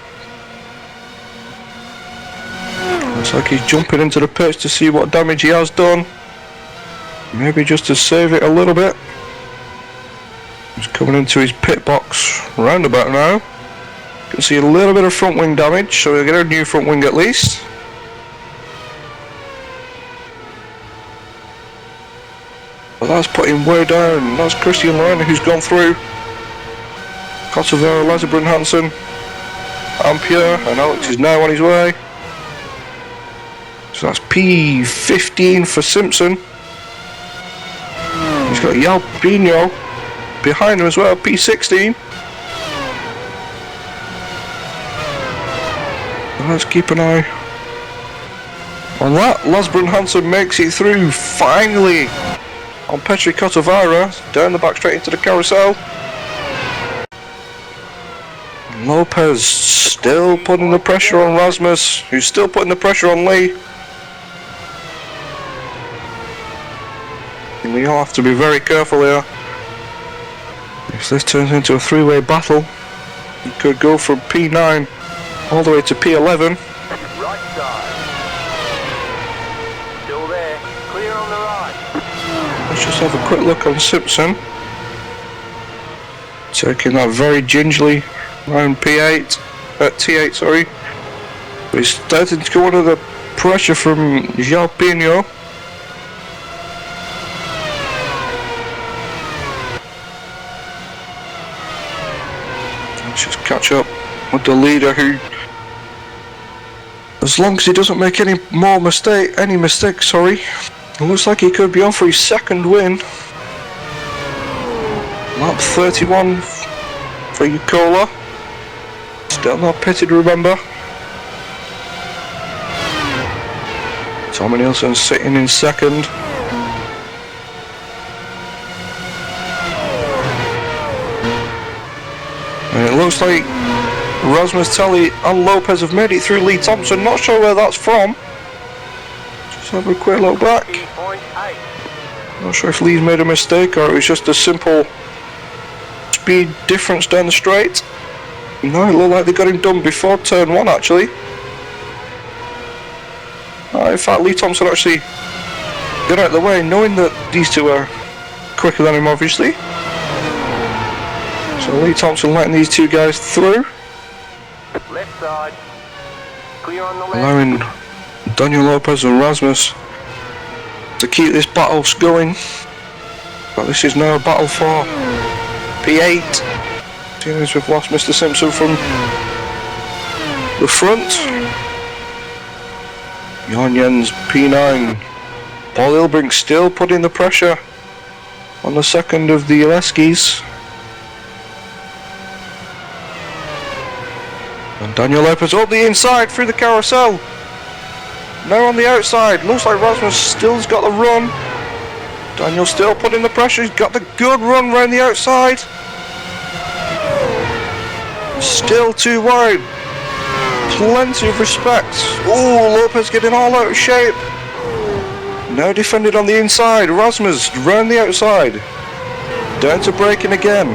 Looks like he's jumping into the pits to see what damage he has done. Maybe just to save it a little bit. He's coming into his pit box roundabout now. You can see a little bit of front wing damage, so we'll get a new front wing at least. But that's put him way down. That's Christian Lorena who's gone through. Kosovo, Lazabrun Hansen, Ampere, and Alex is now on his way. So that's P15 for Simpson. He's got Jalpino behind him as well, P16. Let's keep an eye on that. Lazabrun Hansen makes it through finally on Petri Kotovara, down the back straight into the carousel. Lopez still putting the pressure on Rasmus, who's still putting the pressure on Lee. And we all have to be very careful here. If this turns into a three-way battle, he could go from P9 all the way to P11. Right side. Still there. Clear on the right. Let's just have a quick look on Simpson. Taking that very gingerly around T8, sorry. But he's starting to go under the pressure from Jalpino. Let's just catch up with the leader who, as long as he doesn't make any mistakes, it looks like he could be on for his second win. Lap 31 for Yukola. Still not pitted, remember. Tommy Nielsen sitting in second. And it looks like Rasmus Tally and Lopez have made it through Lee Thompson. Not sure where that's from. Just have a quick look back. 3.8. Not sure if Lee's made a mistake or it was just a simple speed difference down the straight. No, it looked like they got him done before turn 1 actually. In fact, Lee Thompson actually got out of the way knowing that these two are quicker than him obviously. So Lee Thompson letting these two guys through. Left side. Clear on the left. Allowing Daniel Lopez and Rasmus to keep this battle going. But this is now a battle for P8. Seeing as we've lost Mr. Simpson from the front. Jan Jens P9. Paul Ilbrink still putting the pressure on the second of the Aleskis. And Daniel Lopez up the inside through the carousel. Now on the outside. Looks like Rasmus still's got the run. Daniel still putting the pressure. He's got the good run round the outside. Still too wide. Plenty of respect. Oh, Lopez getting all out of shape. Now defended on the inside. Rasmus round the outside. Down to braking again.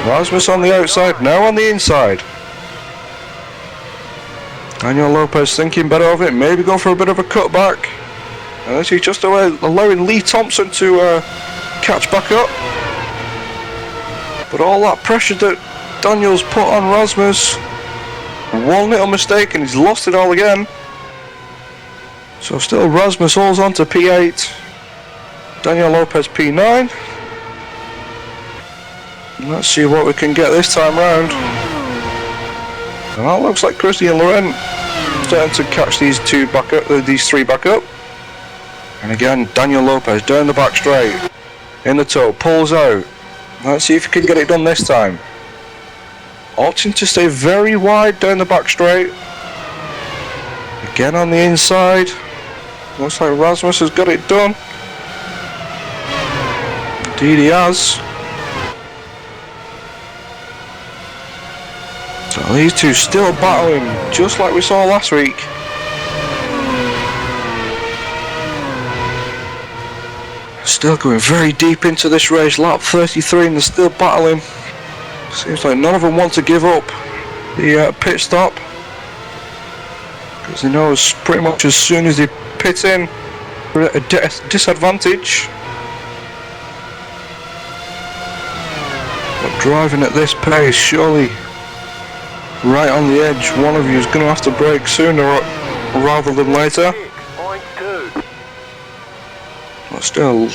Rasmus on the outside. Now on the inside. Daniel Lopez thinking better of it. Maybe go for a bit of a cutback. And this is just allowing Lee Thompson to catch back up. But all that pressure that Daniel's put on Rasmus. One little mistake and he's lost it all again. So still Rasmus holds on to P8. Daniel Lopez P9. And let's see what we can get this time round. And that looks like Christian Laurent starting to catch these three back up. And again, Daniel Lopez down the back straight. In the toe, pulls out. Let's see if he can get it done this time. Opting to stay very wide down the back straight. Again on the inside. Looks like Rasmus has got it done. Indeed he has. So these two still battling, just like we saw last week. Still going very deep into this race, lap 33, and they're still battling. Seems like none of them want to give up the pit stop. Because they know pretty much as soon as they pit in, we're at a disadvantage. But driving at this pace, surely right on the edge, one of you is going to have to brake sooner rather than later. 6.2. But still,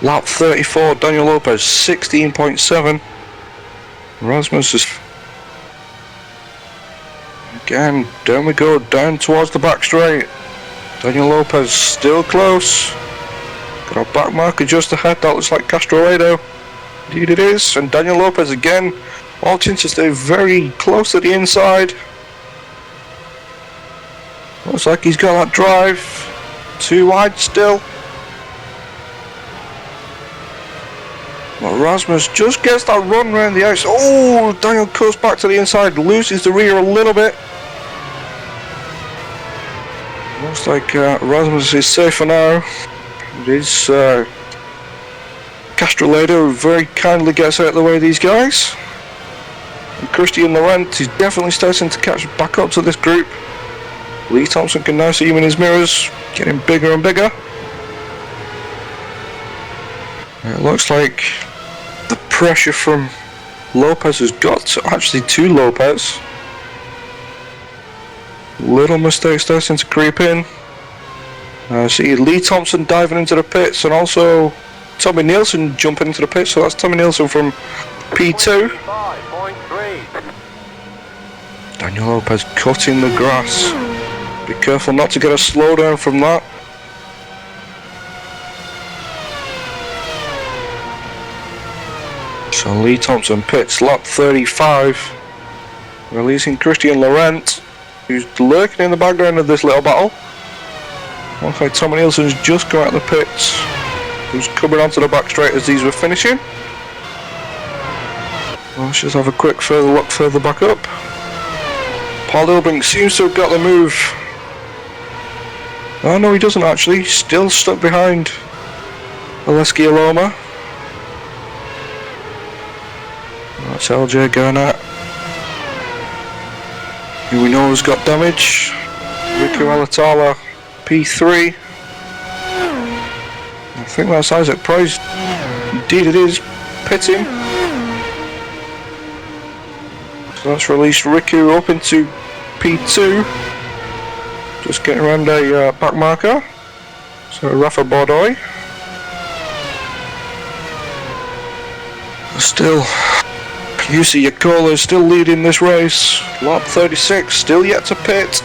lap 34, Daniel Lopez 16.7. Rasmus is again, down we go, down towards the back straight. Daniel Lopez still close. Got our back marker just ahead, that looks like Castrolado. Indeed it is, and Daniel Lopez again, opting to stay very close to the inside. Looks like he's got that drive. Too wide still. Well, Rasmus just gets that run round the outside. Oh, Daniel cuts back to the inside, loses the rear a little bit. Looks like Rasmus is safe for now. It is Castrolado who very kindly gets out of the way of these guys. And Christian Laurent is definitely starting to catch back up to this group. Lee Thompson can now see him in his mirrors, getting bigger and bigger. It looks like the pressure from Lopez has got to actually to Lopez. Little mistake starting to creep in. See Lee Thompson diving into the pits and also Tommy Nielsen jumping into the pits, so that's Tommy Nielsen from P2. 5.3. Daniel Lopez cutting the grass. Be careful not to get a slowdown from that. So Lee Thompson pits lap 35, releasing Christian Laurent, who's lurking in the background of this little battle. Looks like Tommy Nielsen's just come out of the pits, who's coming onto the back straight as these were finishing. Let's just have a quick further look further back up. Paul Ilbrink seems to have got the move. Oh no, he doesn't actually, still stuck behind Aleski Aloma. That's LJ Garnett, who we know has got damage. Riku Alatala, P3. I think that's Isaac Price. Indeed it is, pitting. So that's released Riku up into P2. Just getting around a back marker. So Rafa Bordoy. Still, Yusa Yakola is still leading this race. Lap 36, still yet to pit.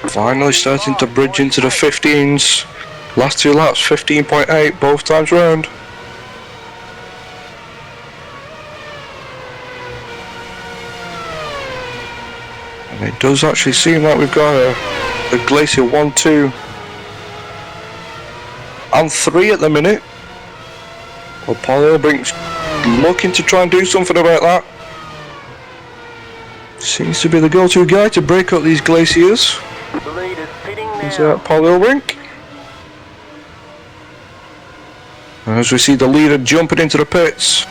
Finally starting to bridge into the 15s. Last two laps, 15.8 both times round. And it does actually seem like we've got a Glacier 1, 2 and 3 at the minute. Well, Paul Elbrink's looking to try and do something about that. Seems to be the go-to guy to break up these glaciers. The lead is pitting Is now. Paul Elbrink. And as we see the leader jumping into the pits.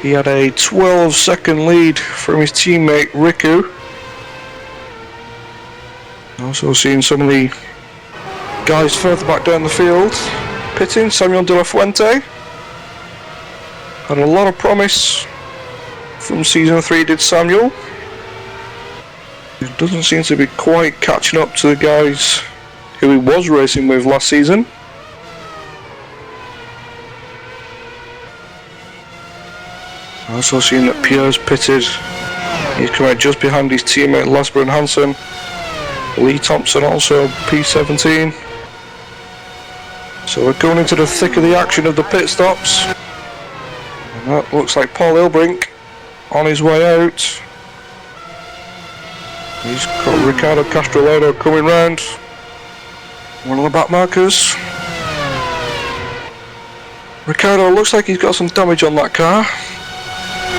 He had a 12-second lead from his teammate Riku. Also seeing some of the guys further back down the field pitting. Samuel De La Fuente had a lot of promise from season 3, did Samuel. It doesn't seem to be quite catching up to the guys who he was racing with last season. Also seeing that Pierre's pitted. He's coming out just behind his teammate Lasbjørn Hansen. Lee Thompson also P17. So we're going into the thick of the action of the pit stops. And that looks like Paul Elbrink on his way out. He's got Ricardo Castrolero coming round. One of the back markers. Ricardo looks like he's got some damage on that car.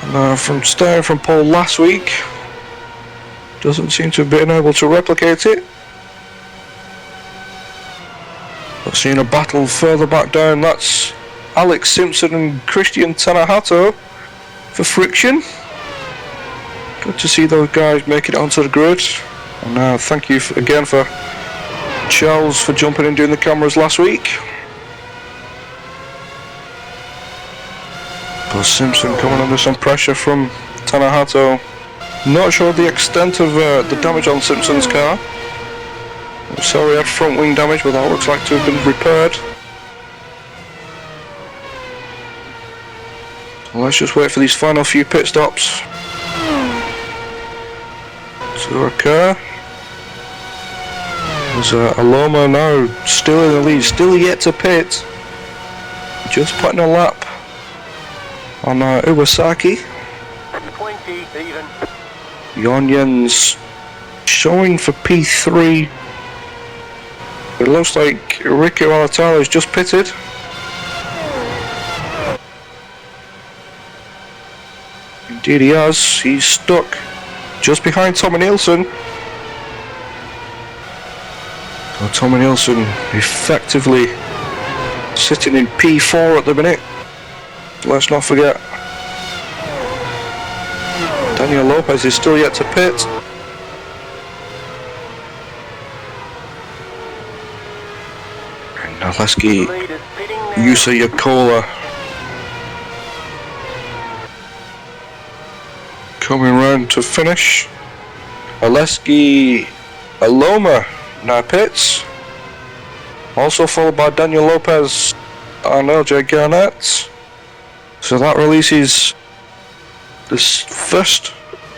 And, from staring from Paul last week, doesn't seem to have been able to replicate it. But seeing a battle further back down, that's Alex Simpson and Christian Tanahato for Friction. Good to see those guys making it onto the grid. And thank you again for Charles for jumping in doing the cameras last week. But Simpson coming under some pressure from Tanahato. Not sure the extent of the damage on Simpson's car. I'm sorry, he had front wing damage, but that looks like to have been repaired. So let's just wait for these final few pit stops to occur. There's Aloma now still in the lead, still yet to pit. Just putting a lap on Iwasaki. 20 even. Yonyen's showing for P3. It looks like Rico Alatalo has just pitted. Indeed he has. He's stuck just behind Tommy Nielsen. So Tommy Nielsen effectively sitting in P4 at the minute. Let's not forget Daniel Lopez is still yet to pit. And Naleski The lead is pitting now. Yusa Yakola coming round to finish. Aleski Aloma now pits. Also followed by Daniel Lopez and LJ Garnett. So that releases this first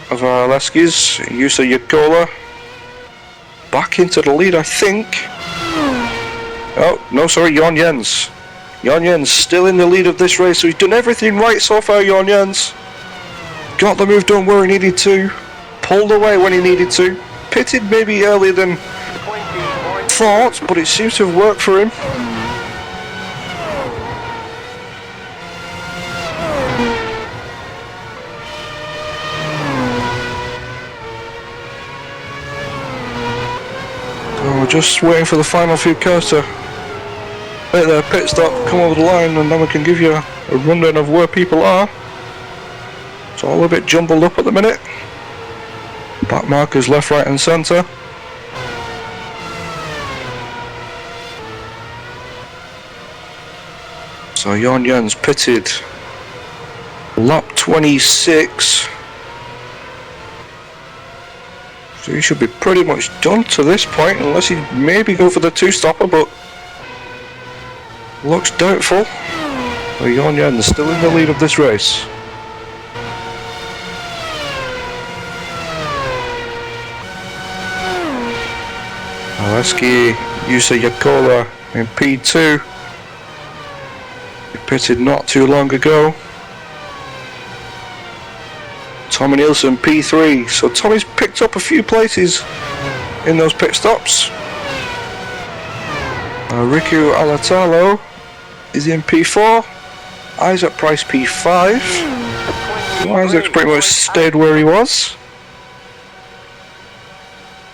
of our Aleskis, Yusa Yakola, back into the lead, I think. Oh, no, sorry, Jon Jens. Jon Jens still in the lead of this race, so he's done everything right so far, Jon Jens. Got the move done where he needed to, pulled away when he needed to, pitted maybe earlier than 20 points. thought, but it seems to have worked for him. We're just waiting for the final few cars to make their pit stop, come over the line, and then we can give you a rundown of where people are. It's all a bit jumbled up at the minute. Back markers left, right and centre. So Jon Jens pitted lap 26. So he should be pretty much done to this point, unless he maybe go for the two-stopper, but looks doubtful. But Jon Jens still in the lead of this race. Aleksej Juuso-Jokela in P2. He pitted not too long ago. Tommy Nielsen P3, so Tommy's picked up a few places in those pit stops. Riku Alatalo is in P4, Isaac Price P5, so Isaac's pretty much stayed where he was.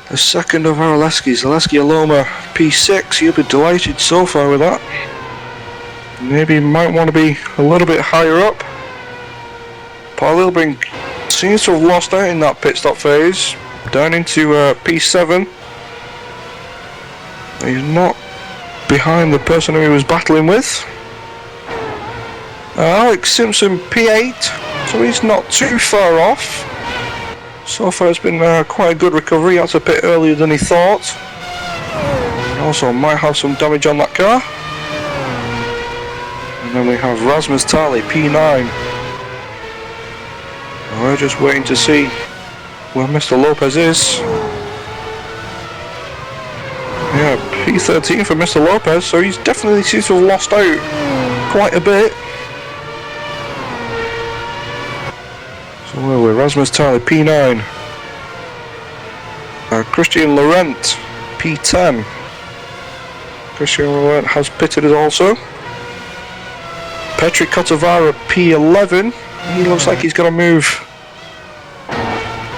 The second of our Aleskis, Aleksej Aloma P6, you'll be delighted so far with that. Maybe you might want to be a little bit higher up. Paul Ilbrink seems to have lost out in that pit stop phase, down into P7. He's not behind the person who he was battling with. Alex Simpson P8, so he's not too far off. So far it's been quite a good recovery. That's a bit earlier than he thought. He also might have some damage on that car. And then we have Rasmus Tali P9. We're just waiting to see where Mr. Lopez is. Yeah, P13 for Mr. Lopez, so he's definitely seems to have lost out quite a bit. So where we're Rasmus Tali P9. Christian Laurent P10. Christian Laurent has pitted it also. Petri Kotavara P11. He looks like he's going to move.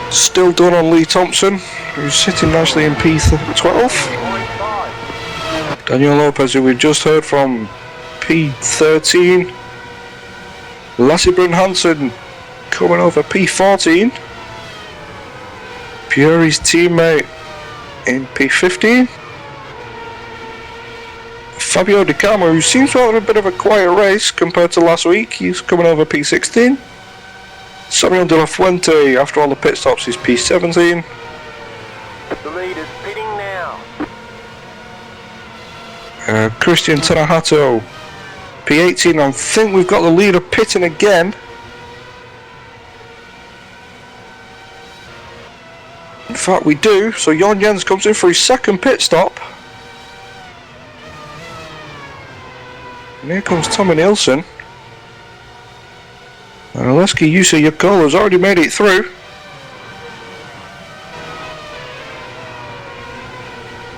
Still done on Lee Thompson, who's sitting nicely in P12. Daniel Lopez, who we just heard from, P13. Lasse Brun Hansen coming over P14. Fury's teammate in P15. Fabio Di Camo, who seems to have a bit of a quiet race compared to last week, he's coming over P16. Samuel De La Fuente, after all the pit stops, is P17. The leader's pitting now. Christian Tanahato, P18. I think we've got the leader pitting again. In fact, we do. So Jon Jens comes in for his second pit stop. And here comes Tommy Nielsen. And Aleksej Juuso-Jokela has already made it through.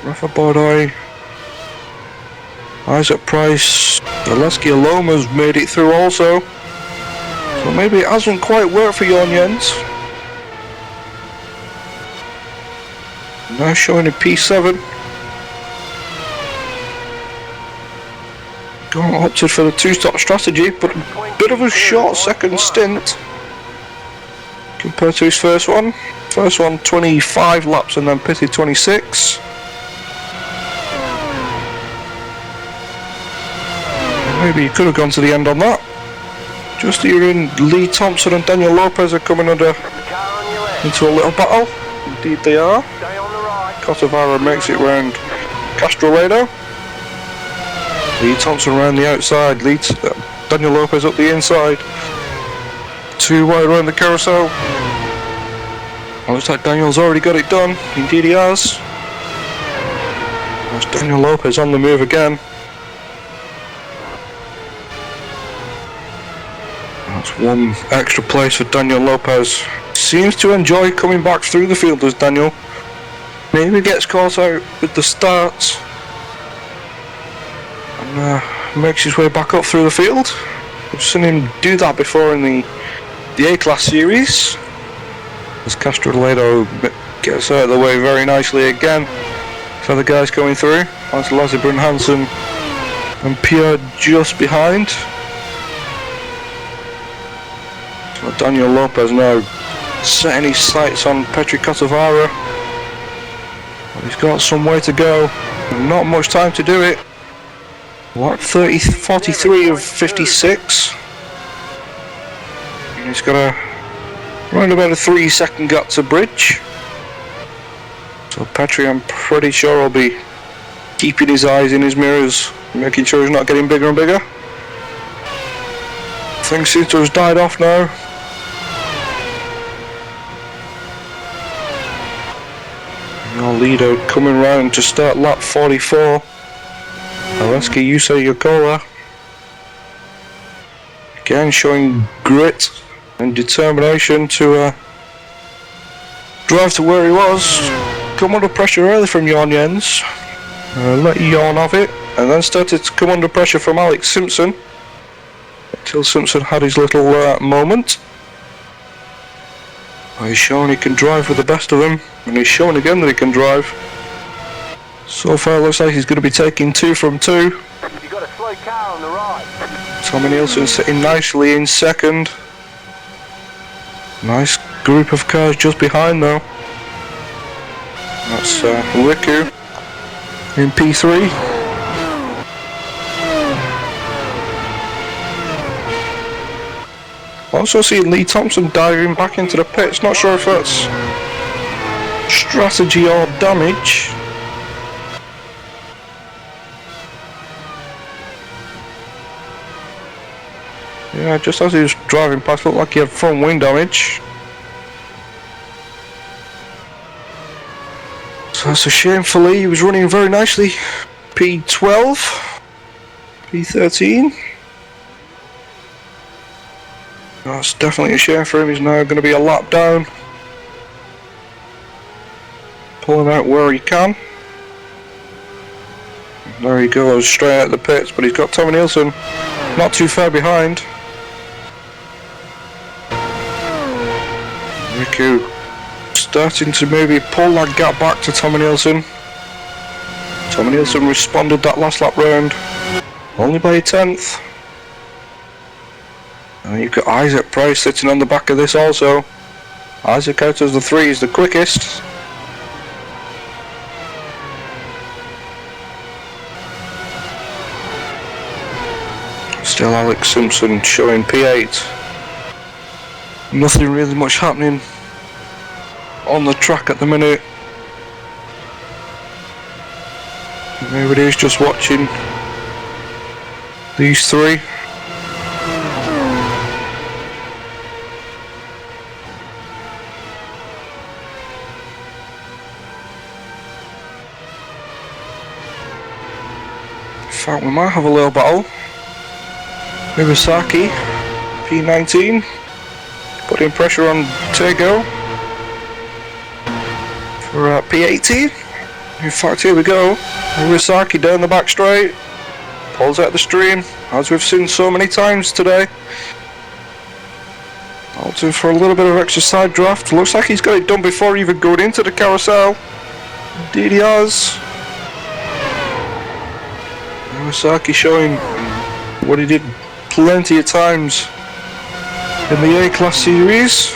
Rafa Bordoi, Isaac Price, Aleksej Aloma's made it through also. So maybe it hasn't quite worked for Jon Jens. Now showing in P7. Opted for the two-stop strategy, but a bit of a short second stint compared to his first one. First one 25 laps and then pitted 26. Maybe he could have gone to the end on that. Just hearing Lee Thompson and Daniel Lopez are coming into a little battle. Indeed they are. Stay on the right. Kotavara makes it round Castrolado. Lee Thompson around the outside, leads Daniel Lopez up the inside. Too wide around the carousel. Looks like Daniel's already got it done. Indeed he has. That's Daniel Lopez on the move again. That's one extra place for Daniel Lopez. Seems to enjoy coming back through the field, does Daniel. Maybe gets caught out with the starts. Makes his way back up through the field. We've seen him do that before in the A-Class series. As Castrolado gets out of the way very nicely again. So the guys coming through. That's Lasse Brun Hansen and Pierre just behind. So Daniel Lopez now setting his sights on Petri Kotavara. He's got some way to go and not much time to do it. What, 43 of 56? And he's got around about a 3-second gap to bridge. So Petri, I'm pretty sure, will be keeping his eyes in his mirrors, making sure he's not getting bigger and bigger. Things seem to have died off now. Your leader coming round to start lap 44. Aleksej Use-Yakola. Again showing grit and determination to drive to where he was. Come under pressure early from Jorn Jens. Let Jorn have it, and then started to come under pressure from Alex Simpson. Until Simpson had his little moment. He's shown he can drive with the best of them, and he's shown again that he can drive. So far looks like he's going to be taking 2 from 2. You've got a slow car on the right. Tommy Nielsen sitting nicely in second. Nice group of cars just behind though. That's Riku in P3. Also seeing Lee Thompson diving back into the pits. Not sure if that's strategy or damage. Yeah, just as he was driving past, looked like he had front wing damage. So that's a shame for Lee. He was running very nicely. P12, P13. That's definitely a shame for him. He's now going to be a lap down. Pulling out where he can. There he goes, straight out the pits, but he's got Tommy Nielsen not too far behind. Riku starting to maybe pull that gap back to Tommy Nielsen. Tommy Nielsen responded that last lap round, only by a 10th. And you've got Isaac Price sitting on the back of this also. Isaac out as the 3 is the quickest. Still Alex Simpson showing P8. Nothing really much happening on the track at the minute. Everybody's just watching these 3. In fact, we might have a little battle. Iwasaki, P19, putting pressure on Tego for P18. In fact, here we go. Iwasaki down the back straight, pulls out the stream, as we've seen so many times today. Opting for a little bit of extra side draft. Looks like he's got it done before even going into the carousel. Indeed he has. Iwasaki showing what he did plenty of times in the A-Class series.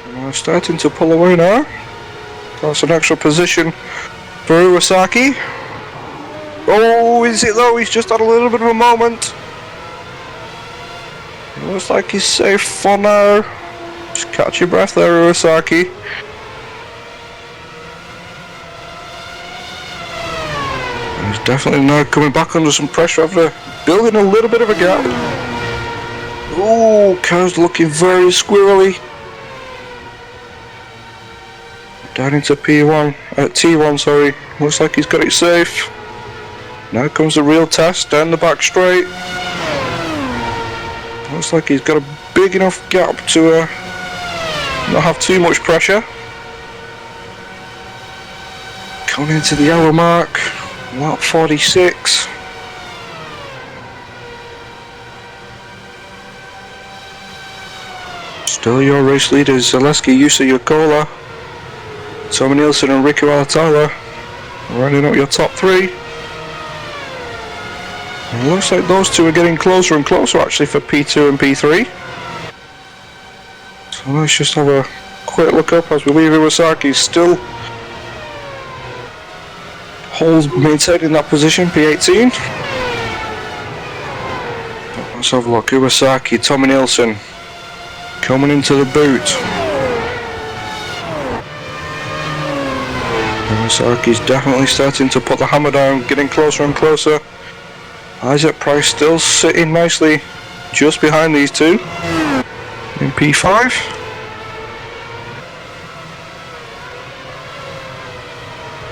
And we're starting to pull away now. That's an extra position for Iwasaki. Oh, is it though? He's just had a little bit of a moment. It looks like he's safe for now. Just catch your breath there, Iwasaki. He's definitely now coming back under some pressure after building a little bit of a gap. Oh, car's looking very squirrely. Down into P1, T1, sorry. Looks like he's got it safe. Now comes the real test, down the back straight. Looks like he's got a big enough gap to not have too much pressure. Coming into the hour mark. Lap 46. Still your race leaders, Aleksej Use-Yakola, Tommy Nielsen and Riku Alatala rounding up your top 3. It looks like those 2 are getting closer and closer actually for P2 and P3. So let's just have a quick look up as we leave Iwasaki still maintaining that position, P18. Let's have a look. Iwasaki, Tommy Nielsen coming into the boot. Kawasaki's definitely starting to put the hammer down, getting closer and closer. Isaac Price still sitting nicely just behind these two in P5.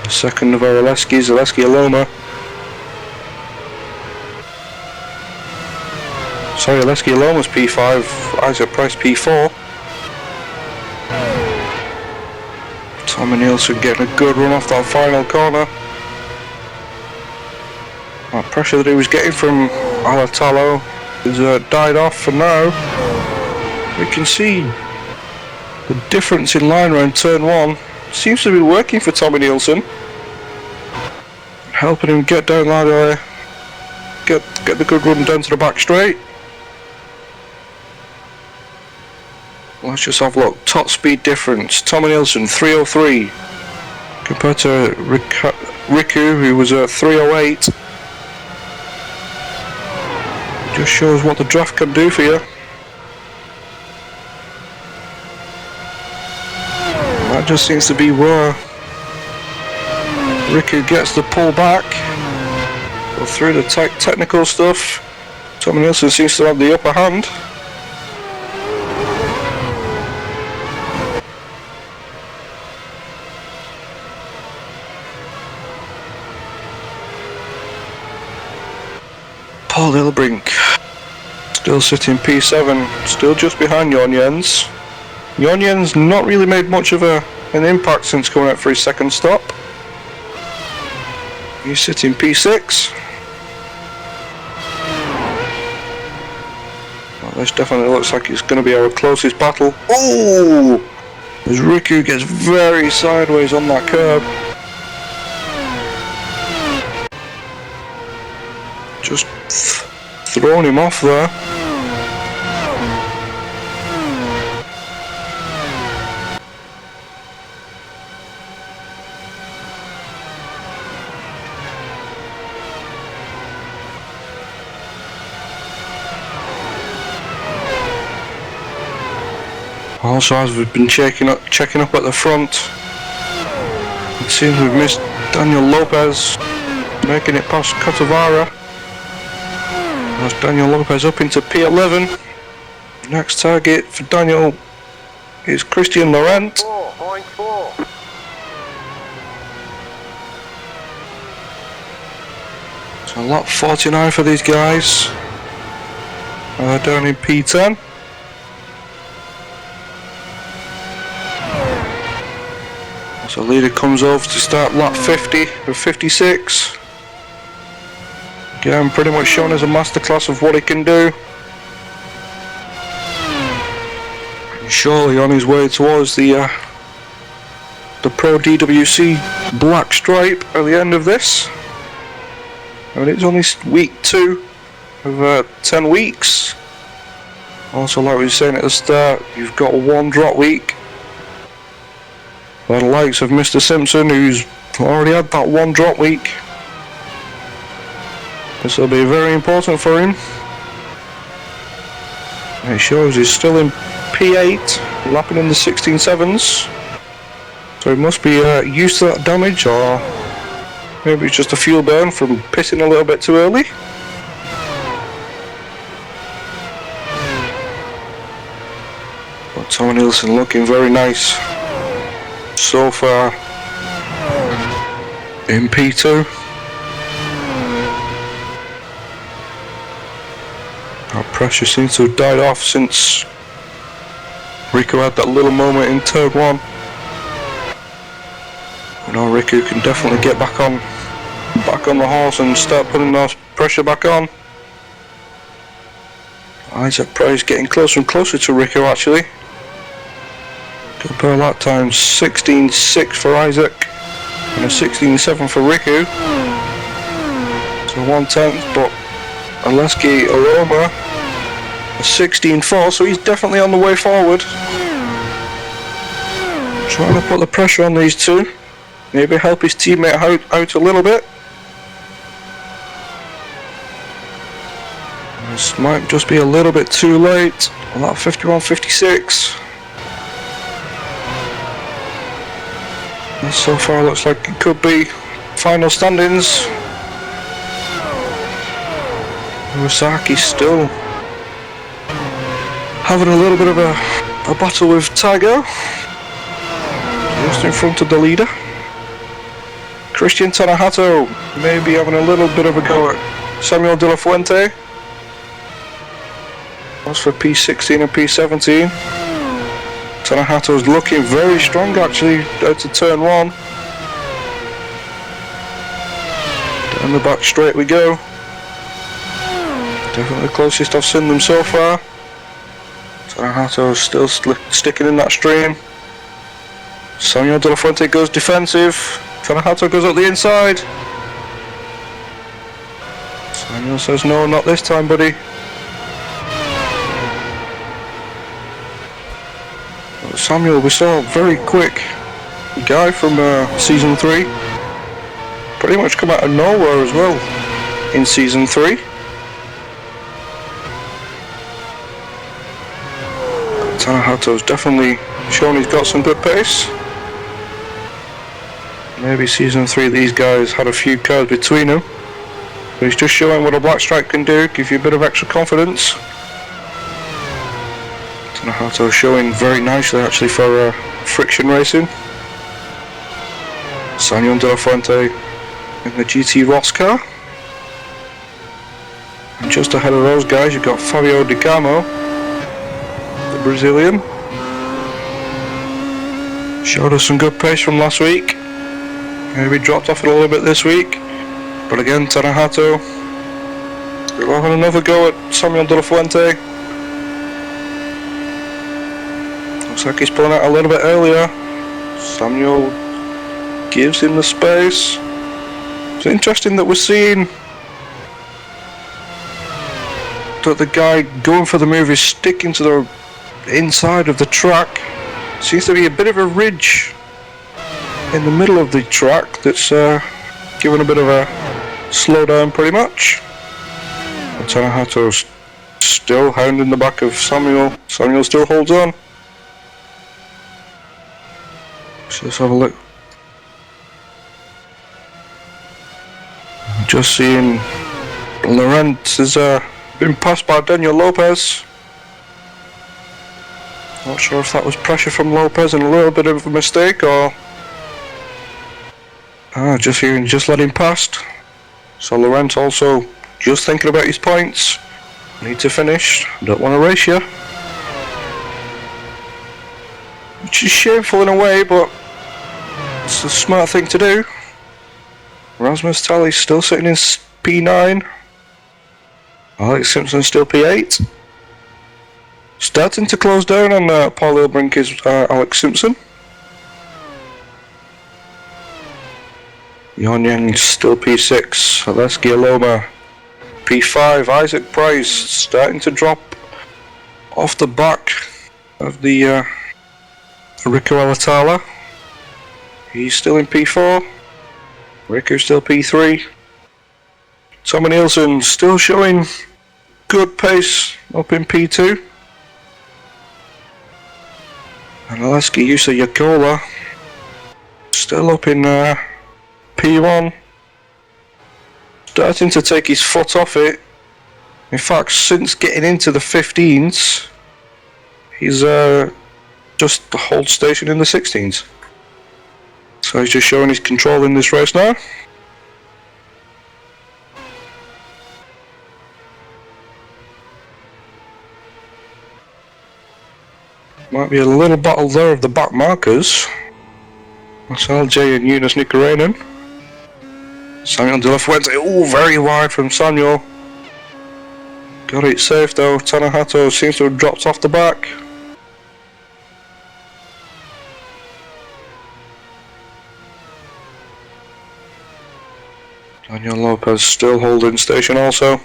The second of our Zaleski Aloma. Sorry, Zaleski Aloma's P5, Isaac Price P4. Tommy Nielsen getting a good run off that final corner. That pressure that he was getting from Alatalo has died off for now. We can see the difference in line around turn 1 seems to be working for Tommy Nielsen, helping him get down that get the good run down to the back straight. Let's just have a look. Top speed difference. Tommy Nielsen 303 compared to Riku, who was at 308. Just shows what the draft can do for you. That just seems to be where Riku gets the pull back. But through the technical stuff, Tommy Nielsen seems to have the upper hand. Paul Lillebrink still sitting P7, still just behind Jon Jens. Jon Jens not really made much of an impact since coming out for his second stop. He's sitting P6. Well, this definitely looks like it's going to be our closest battle. Oh! As Riku gets very sideways on that curb. Just thrown him off there. Also, as we've been checking up at the front, it seems we've missed Daniel Lopez making it past Cotavara. That's Daniel Lopez up into P11. Next target for Daniel is Christian Laurent. 4.4. So lap 49 for these guys. Down in P10. So leader comes over to start lap 50 with 56. Again, pretty much shown as a masterclass of what he can do. And surely on his way towards the Pro DWC black stripe at the end of this. I mean, it's only week 2 of 10 weeks. Also, like we were saying at the start, you've got one drop week. By the likes of Mr. Simpson, who's already had that one drop week. This will be very important for him. It shows he's still in P8, lapping in the 16.7s. So he must be used to that damage, or maybe it's just a fuel burn from pitting a little bit too early. But Tommy Nielsen looking very nice so far in P2. Our pressure seems to have died off since Riku had that little moment in turn 1. You know, Riku can definitely get back on the horse and start putting that pressure back on. Isaac Price getting closer and closer to Riku actually. Compare that time, 16.6 for Isaac and a 16.7 for Riku. So 1/10, but Zaleski Aloma a 16.4, so he's definitely on the way forward. Trying to put the pressure on these two. Maybe help his teammate out a little bit. This might just be a little bit too late. Well, that 51.56. And so far looks like it could be final standings. Iwasaki still having a little bit of a battle with Tiger. Just in front of the leader. Christian Tanahato may be having a little bit of a go at Samuel De La Fuente. As for P16 and P17, Tanahato's looking very strong actually out to turn 1. Down the back straight we go. Definitely the closest I've seen them so far. Tanahato's still sticking in that stream. Samuel De La Fuente goes defensive. Tanahato goes up the inside. Samuel says no, not this time, buddy. Samuel, we saw a very quick guy from Season 3. Pretty much come out of nowhere as well in Season 3. Tanahato's definitely shown he's got some good pace. Maybe Season 3 these guys had a few cars between them. But he's just showing what a black stripe can do, give you a bit of extra confidence. Tanahato showing very nicely actually for friction racing. Samuel De La Fuente in the GT Ross car. And just ahead of those guys you've got Fabio Di Camo, the Brazilian. Showed us some good pace from last week. Maybe dropped off a little bit this week. But again, Tanahato will have another go at Samuel De La Fuente. Looks like he's pulling out a little bit earlier. Samuel gives him the space. It's interesting that we're seeing that the guy going for the move is sticking to the inside of the track. Seems to be a bit of a ridge in the middle of the track that's giving a bit of a slowdown pretty much. And Tanahato's still hounding the back of Samuel. Samuel still holds on. So let's have a look. Just seeing Laurent has been passed by Daniel Lopez. Not sure if that was pressure from Lopez and a little bit of a mistake or just hearing just let him past. So Laurent also just thinking about his points. Need to finish. Don't want to race you. Which is shameful in a way, but it's a smart thing to do. Rasmus Talley's still sitting in P9. Alex Simpson still P8. Starting to close down on Paul Ilbrink is Alex Simpson. Yon Yang still P6. Aleski Aloma P5. Isaac Price starting to drop off the back of the Rico Alatala. He's still in P4. Rico's still P3. Tommy Nielsen still showing good pace up in P2. And Aleski Yusa Yakola still up in P1. Starting to take his foot off it. In fact, since getting into the 15s, he's just the hold station in the 16s. So he's just showing his control in this race now. Might be a little battle there of the back markers. That's LJ and Eunice Nikarainen. Samuel De La Fuente, oh, very wide from Samuel. Got it safe though. Tanahato seems to have dropped off the back. Daniel Lopez still holding station also.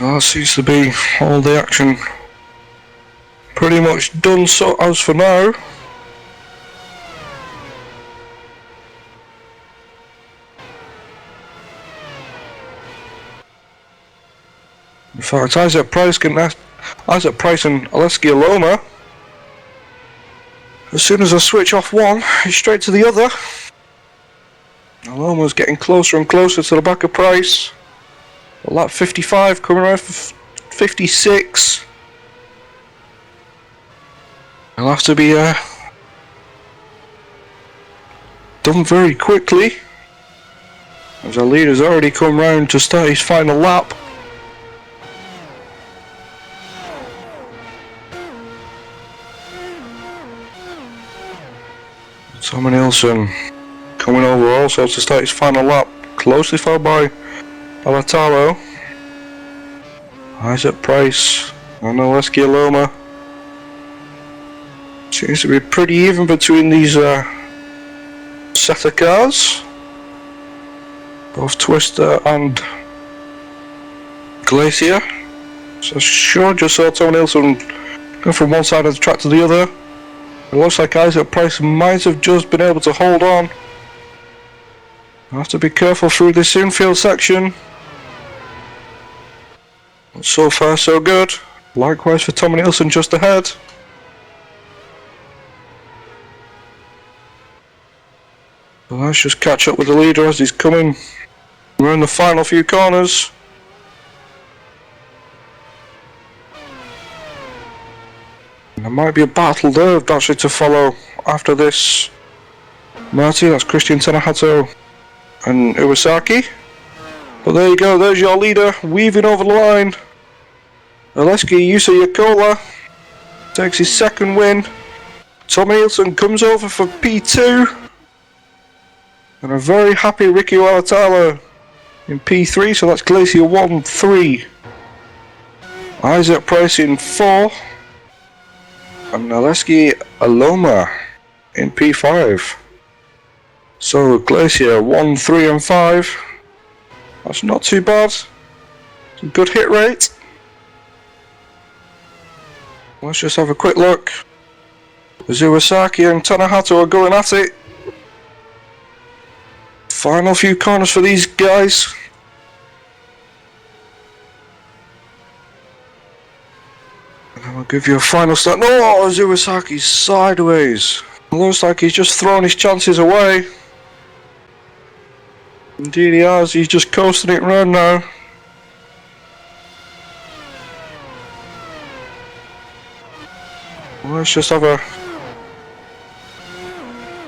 So that seems to be all the action pretty much done so as for now. In fact, Isaac Price and Aleksej Aloma, as soon as I switch off one, he's straight to the other. Aloma's getting closer and closer to the back of Price. Lap 55 coming around for 56. It'll have to be done very quickly, as our leader's already come round to start his final lap. Tommy Nielsen coming over also to start his final lap, closely followed by Alatalo, Isaac Price and Aleksej Aloma. Seems to be pretty even between these set of cars, both Twister and Glacier. So sure, just saw Tommy Nielsen go from one side of the track to the other. It looks like Isaac Price might have just been able to hold on. I have to be careful through this infield section. But so far so good. Likewise for Tommy Nielsen just ahead. So let's just catch up with the leader as he's coming. We're in the final few corners. There might be a battle there actually to follow after this. Marty, that's Christian Tanahato and Iwasaki. But there you go, there's your leader weaving over the line. Aleksej Yakola takes his second win. Tommy Nielsen comes over for P2. And a very happy Ricky Alatalo in P3, so that's Glacier 1-3. Isaac Price in 4. And Aleksej Aloma in P5. So Glacier 1, 3 and 5. That's not too bad. It's a good hit rate. Let's just have a quick look. Iwasaki and Tanahato are going at it. Final few corners for these guys. I'll give you a final start. Oh, Iwasaki's sideways. Looks like he's just thrown his chances away. Indeed he has, he's just coasting it round now. Let's just have a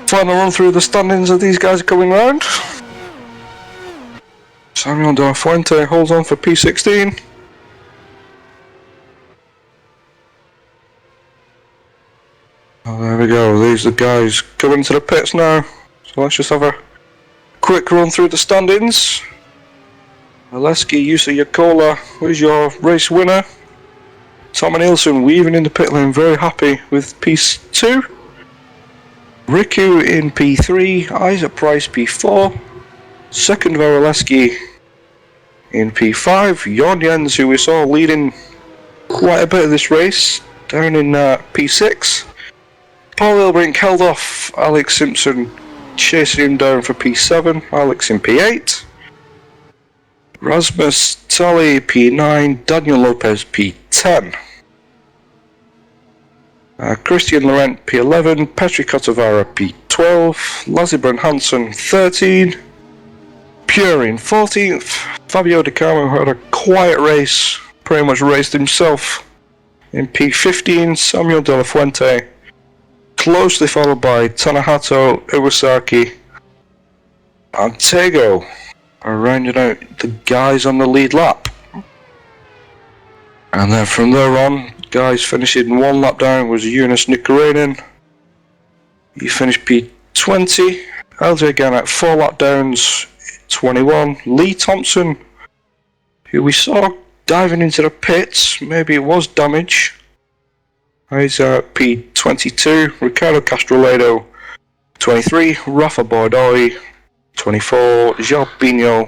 final run through the standings as these guys are coming round. Samuel De La Fuente holds on for P16. Oh, there we go, these are the guys coming to the pits now. So let's just have a quick run through the standings. Aleksej Yakola was your race winner. Tommy Nielsen weaving in the pit lane, very happy with P2. Riku in P3, Isaac Price P4. Second Aleksej in P5. Jon Jens, who we saw leading quite a bit of this race, down in P6. Paul Ilbrink held off Alex Simpson, chasing him down for P7. Alex in P8. Rasmus Tully P9. Daniel Lopez P10. Christian Laurent P11. Petri Kotavara P12. Lazibran Hansen 13. Purin 14th. Fabio Di Carmo had a quiet race, pretty much raced himself in P15. Samuel De La Fuente closely followed by Tanahato, Iwasaki and Tego are rounding out the guys on the lead lap. And then from there on, guys finishing one lap down was Jonas Nikarainen. He finished P20. LJ Gannett 4 lap downs, 21. Lee Thompson, who we saw diving into the pits, maybe it was damage. He's P22. Ricardo Castroledo 23. Rafa Bordoi 24. João Pinho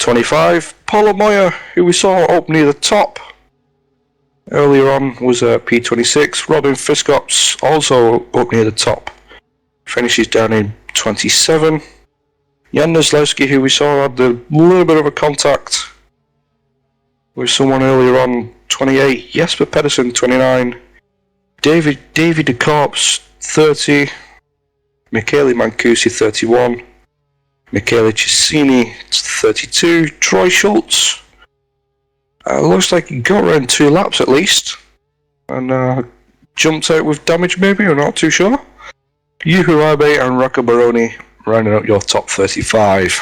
25. Paulo Moya, who we saw up near the top earlier on, was P26. Robin Fiscops, also up near the top, finishes down in 27. Jan Neslewski, who we saw had a little bit of a contact with someone earlier on, 28. Jesper Pedersen, 29. David de Korps, 30. Michele Mancusi, 31. Michele Cecchini, 32. Troy Schultz, looks like he got around 2 laps at least, and jumped out with damage maybe, I'm not too sure. Juho Rabe and Rocco Baroni rounding up your top 35.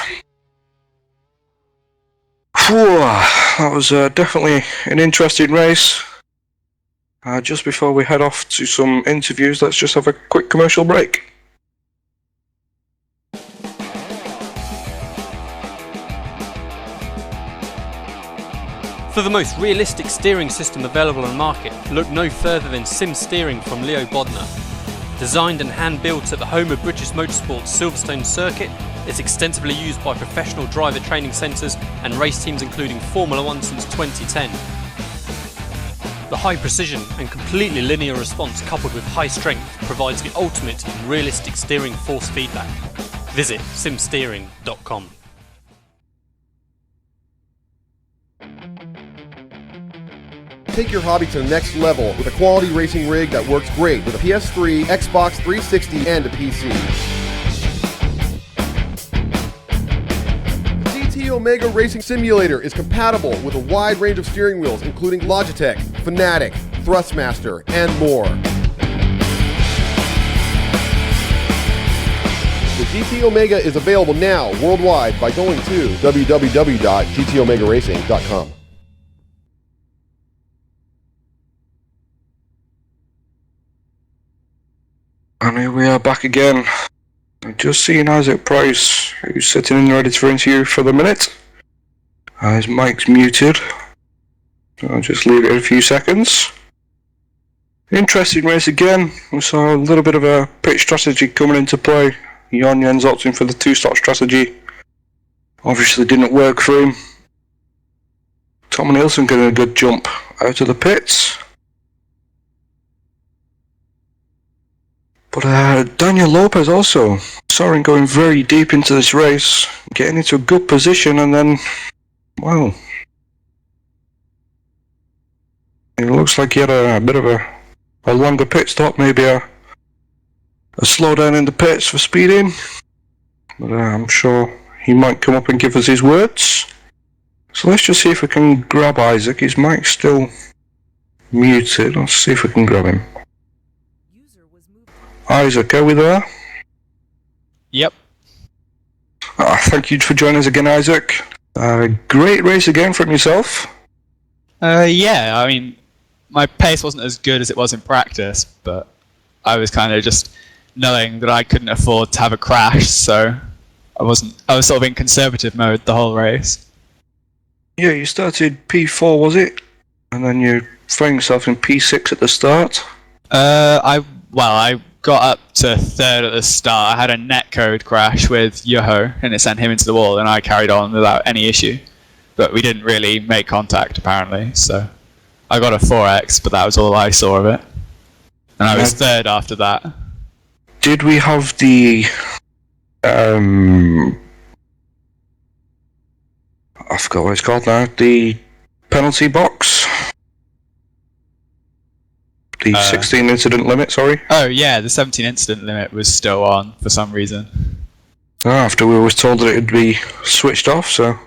That was definitely an interesting race. Just before we head off to some interviews, let's just have a quick commercial break. For the most realistic steering system available on the market, look no further than Sim Steering from Leo Bodnar. Designed and hand-built at the home of British Motorsport's Silverstone circuit, it's extensively used by professional driver training centres and race teams including Formula 1 since 2010. The high precision and completely linear response coupled with high strength provides the ultimate in realistic steering force feedback. Visit simsteering.com. Take your hobby to the next level with a quality racing rig that works great with a PS3, Xbox 360, and a PC. The GT Omega Racing Simulator is compatible with a wide range of steering wheels including Logitech, Fanatec, Thrustmaster, and more. The GT Omega is available now worldwide by going to www.gtomegaracing.com. And here we are back again. I've just seen Isaac Price, who's sitting in ready for interview for the minute. His mic's muted. I'll just leave it a few seconds. Interesting race again. We saw a little bit of a pitch strategy coming into play. Jon Jens opting for the 2-stop strategy. Obviously didn't work for him. Tom Nielsen getting a good jump out of the pits. But Daniel Lopez also saw him going very deep into this race, getting into a good position, and then, well, it looks like he had a bit of a longer pit stop, maybe a slowdown in the pits for speeding. But I'm sure he might come up and give us his words. So let's just see if we can grab Isaac. His mic's still muted. Let's see if we can grab him. Isaac, are we there? Yep. Thank you for joining us again, Isaac. Great race again from yourself. Yeah, I mean, my pace wasn't as good as it was in practice, but I was kind of just knowing that I couldn't afford to have a crash, so I was sort of in conservative mode the whole race. Yeah, you started P4, was it? And then you found yourself in P6 at the start? I got up to third at the start. I had a netcode crash with Juho, and it sent him into the wall, and I carried on without any issue. But we didn't really make contact, apparently, so I got a 4X, but that was all I saw of it. And I was third after that. Did we have the... I forgot what it's called now. The penalty box? The 16 incident limit, sorry? Oh yeah, the 17 incident limit was still on for some reason. After we were told that it would be switched off, so...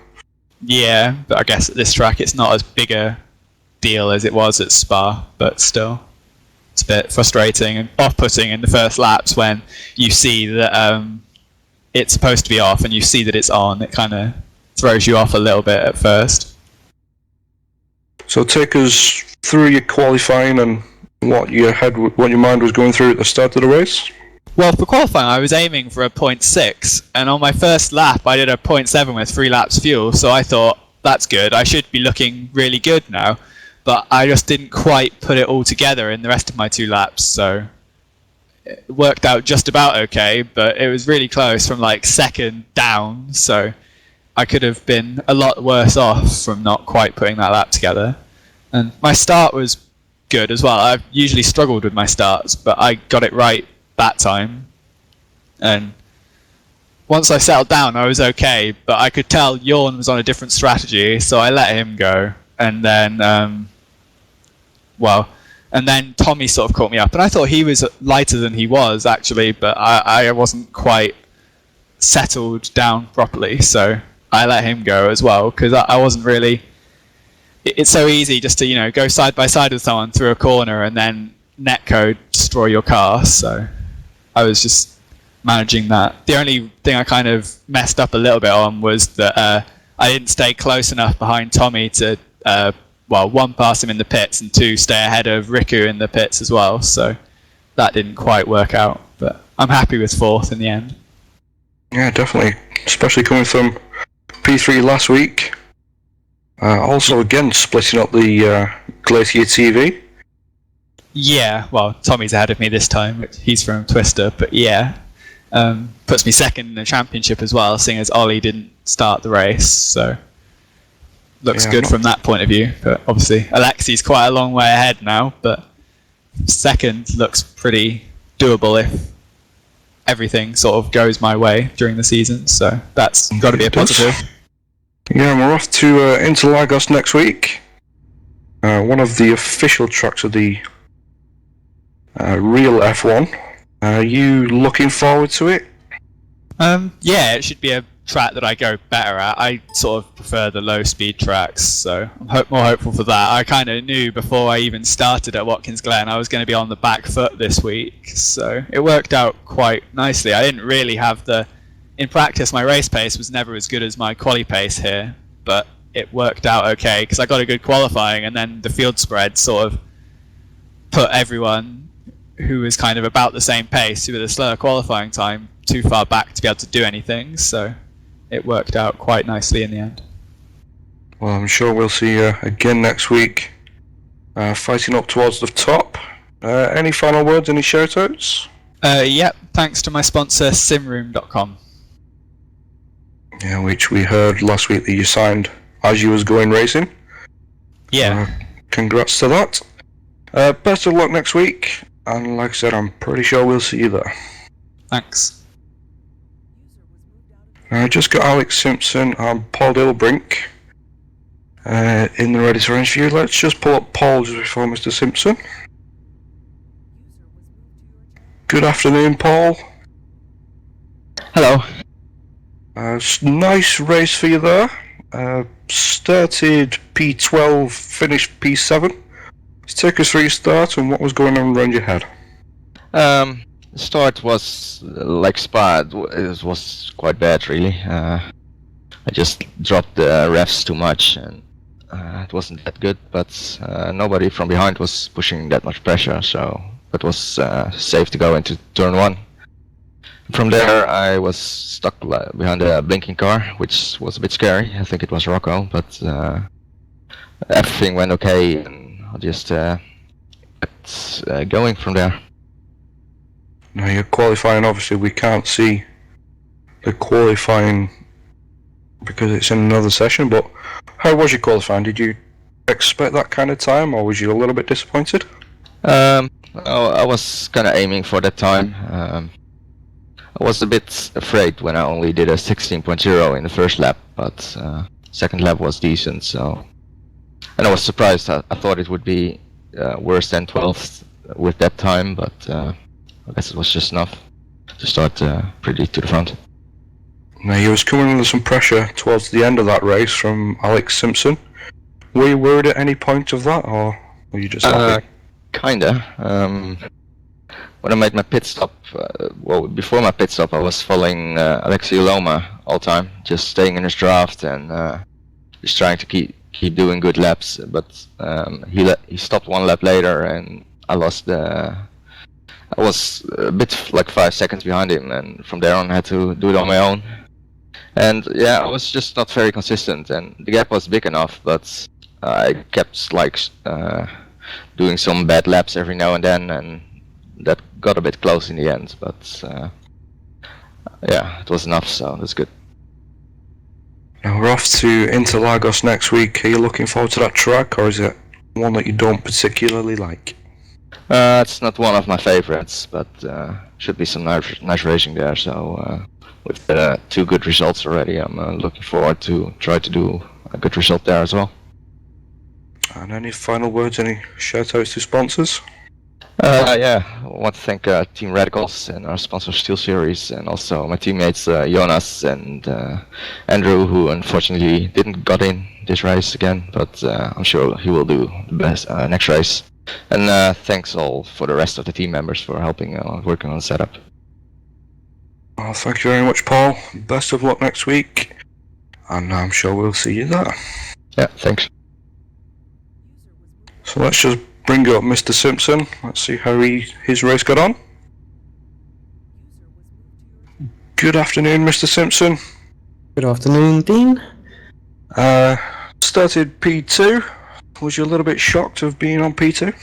Yeah, but I guess at this track it's not as big a deal as it was at Spa, but still. It's a bit frustrating and off-putting in the first laps when you see that it's supposed to be off and you see that it's on. It kind of throws you off a little bit at first. So take us through your qualifying and what your mind was going through at the start of the race. Well, for qualifying, I was aiming for a 0.6, and on my first lap, I did a 0.7 with 3 laps fuel. So I thought that's good. I should be looking really good now, but I just didn't quite put it all together in the rest of my 2 laps. So it worked out just about okay, but it was really close from like second down. So I could have been a lot worse off from not quite putting that lap together. And my start was good as well. I've usually struggled with my starts, but I got it right that time. And once I settled down, I was okay, but I could tell Jorn was on a different strategy, so I let him go. And then, and then Tommy sort of caught me up, and I thought he was lighter than he was actually, but I wasn't quite settled down properly, so I let him go as well, because I wasn't really. It's so easy just to go side by side with someone through a corner and then netcode destroy your car. So I was just managing that. The only thing I kind of messed up a little bit on was that I didn't stay close enough behind Tommy to one, pass him in the pits, and two, stay ahead of Riku in the pits as well. So that didn't quite work out, but I'm happy with fourth in the end. Yeah, definitely, especially coming from P3 last week. Also, again, splitting up the Glacier TV. Yeah, well, Tommy's ahead of me this time. He's from Twister, but yeah. Puts me second in the championship as well, seeing as Ollie didn't start the race, so looks good from that point of view. But obviously, Alexi's quite a long way ahead now, but second looks pretty doable if everything sort of goes my way during the season, so that's got to be a positive. Yeah, and we're off to Interlagos next week. One of the official tracks of the real F1. Are you looking forward to it? Yeah, it should be a track that I go better at. I sort of prefer the low speed tracks, so I'm more hopeful for that. I kind of knew before I even started at Watkins Glen I was going to be on the back foot this week, so it worked out quite nicely. I didn't really have in practice, my race pace was never as good as my quali pace here, but it worked out okay because I got a good qualifying, and then the field spread sort of put everyone who was kind of about the same pace, with a slower qualifying time, too far back to be able to do anything, so it worked out quite nicely in the end. Well, I'm sure we'll see you again next week, fighting up towards the top. Any final words, any shout-outs? Yep, thanks to my sponsor, simroom.com. Yeah, which we heard last week that you signed as you was going racing. Yeah. Congrats to that. Best of luck next week, and like I said, I'm pretty sure we'll see you there. Thanks. I just got Alex Simpson and Paul Dilbrink in the ready to interview. Let's just pull up Paul just before Mr. Simpson. Good afternoon, Paul. Hello. Nice race for you there. Started P12, finished P7. Let's take us through your start and what was going on around your head. The start was like Spa. It was quite bad, really. I just dropped the revs too much, and it wasn't that good. But nobody from behind was pushing that much pressure, so it was safe to go into turn one. From there, I was stuck behind a blinking car, which was a bit scary. I think it was Rocco, but everything went okay, and I just kept going from there. Now, you're qualifying, obviously, we can't see the qualifying because it's in another session, but how was your qualifying? Did you expect that kind of time, or was you a little bit disappointed? I was kind of aiming for that time. I was a bit afraid when I only did a 16.0 in the first lap, but second lap was decent, so... And I was surprised. I thought it would be worse than 12th with that time, but I guess it was just enough to start pretty to the front. Now, you was coming under some pressure towards the end of that race from Alex Simpson. Were you worried at any point of that, or were you just happy? Kinda. When I made my pit stop, before my pit stop I was following Alexei Loma all the time, just staying in his draft and just trying to keep doing good laps, but he stopped one lap later and I lost I was a bit like 5 seconds behind him, and from there on I had to do it on my own. And yeah, I was just not very consistent, and the gap was big enough, but I kept doing some bad laps every now and then, and that got a bit close in the end, but yeah, it was enough, so that's good. Now we're off to Interlagos next week. Are you looking forward to that track, or is it one that you don't particularly like? It's not one of my favorites, but should be some nice racing there. So with 2 good results already, I'm looking forward to try to do a good result there as well. And any final words, any shout-outs to sponsors? Yeah, I want to thank Team Radicals and our sponsor SteelSeries, and also my teammates Jonas and Andrew, who unfortunately didn't got in this race again, but I'm sure he will do the best next race. And thanks all for the rest of the team members for helping working on the setup. Well, thank you very much, Paul. Best of luck next week, and I'm sure we'll see you there. Yeah, thanks. So let's just bring up Mr. Simpson. Let's see how his race got on. Good afternoon, Mr. Simpson. Good afternoon, Dean. Started P2. Was you a little bit shocked of being on P2?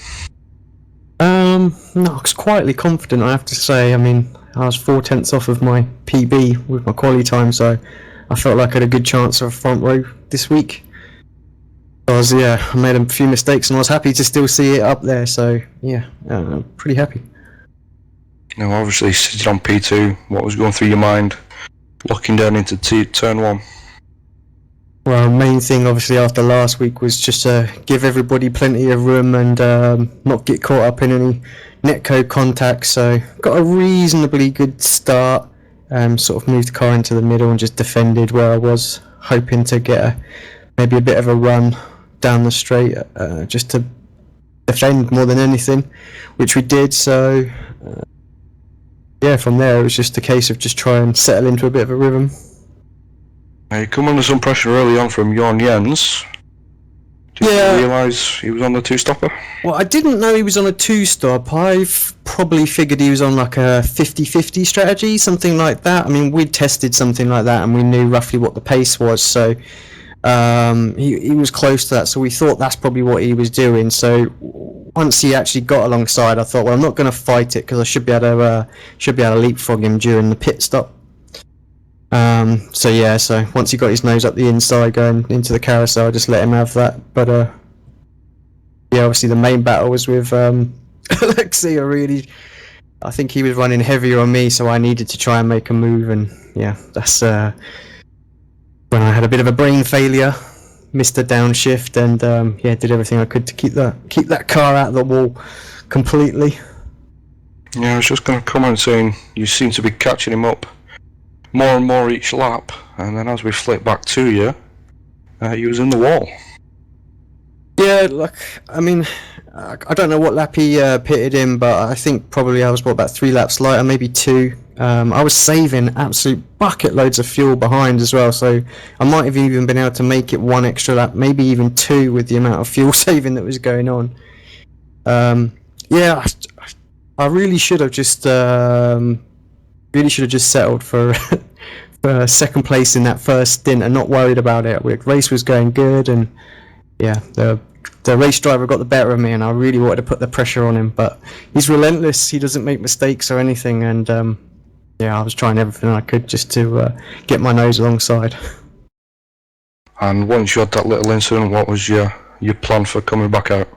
No, I was quietly confident, I have to say. I mean, I was 4/10 off of my PB with my quali time, so I felt like I had a good chance of a front row this week. I made a few mistakes and I was happy to still see it up there, so yeah, I'm pretty happy. Now, obviously, sitting on P2, what was going through your mind looking down into turn 1? Well, main thing obviously after last week was just give everybody plenty of room and not get caught up in any netcode contacts, so got a reasonably good start, sort of moved the car into the middle and just defended where I was, hoping to get maybe a bit of a run down the straight, just to defend more than anything, which we did. So from there it was just a case of just try and settle into a bit of a rhythm. You come under some pressure early on from Jon Jens. Did you realise he was on the 2-stopper? Well, I didn't know he was on a 2-stop. I've probably figured he was on like a 50-50 strategy, something like that. I mean, we'd tested something like that and we knew roughly what the pace was, so he was close to that, so we thought that's probably what he was doing. So once he actually got alongside, I thought, well, I'm not going to fight it because I should be able to leapfrog him during the pit stop. So once he got his nose up the inside going into the carousel, I just let him have that. But obviously the main battle was with Alexei. I think he was running heavier on me, so I needed to try and make a move, and that's when I had a bit of a brain failure, missed a downshift, and did everything I could to keep that car out of the wall completely. Yeah, I was just going to comment saying you seem to be catching him up more and more each lap, and then as we flick back to you, he was in the wall. Yeah, I mean, I don't know what lap he pitted in, but I think probably I was about 3 laps lighter, maybe 2. I was saving absolute bucket loads of fuel behind as well, so I might have even been able to make it 1 extra lap, maybe even 2 with the amount of fuel saving that was going on. I really should have just settled for second place in that first stint and not worried about it. The race was going good, and the race driver got the better of me, and I really wanted to put the pressure on him, but he's relentless. He doesn't make mistakes or anything, and I was trying everything I could just to get my nose alongside. And once you had that little incident, what was your plan for coming back out?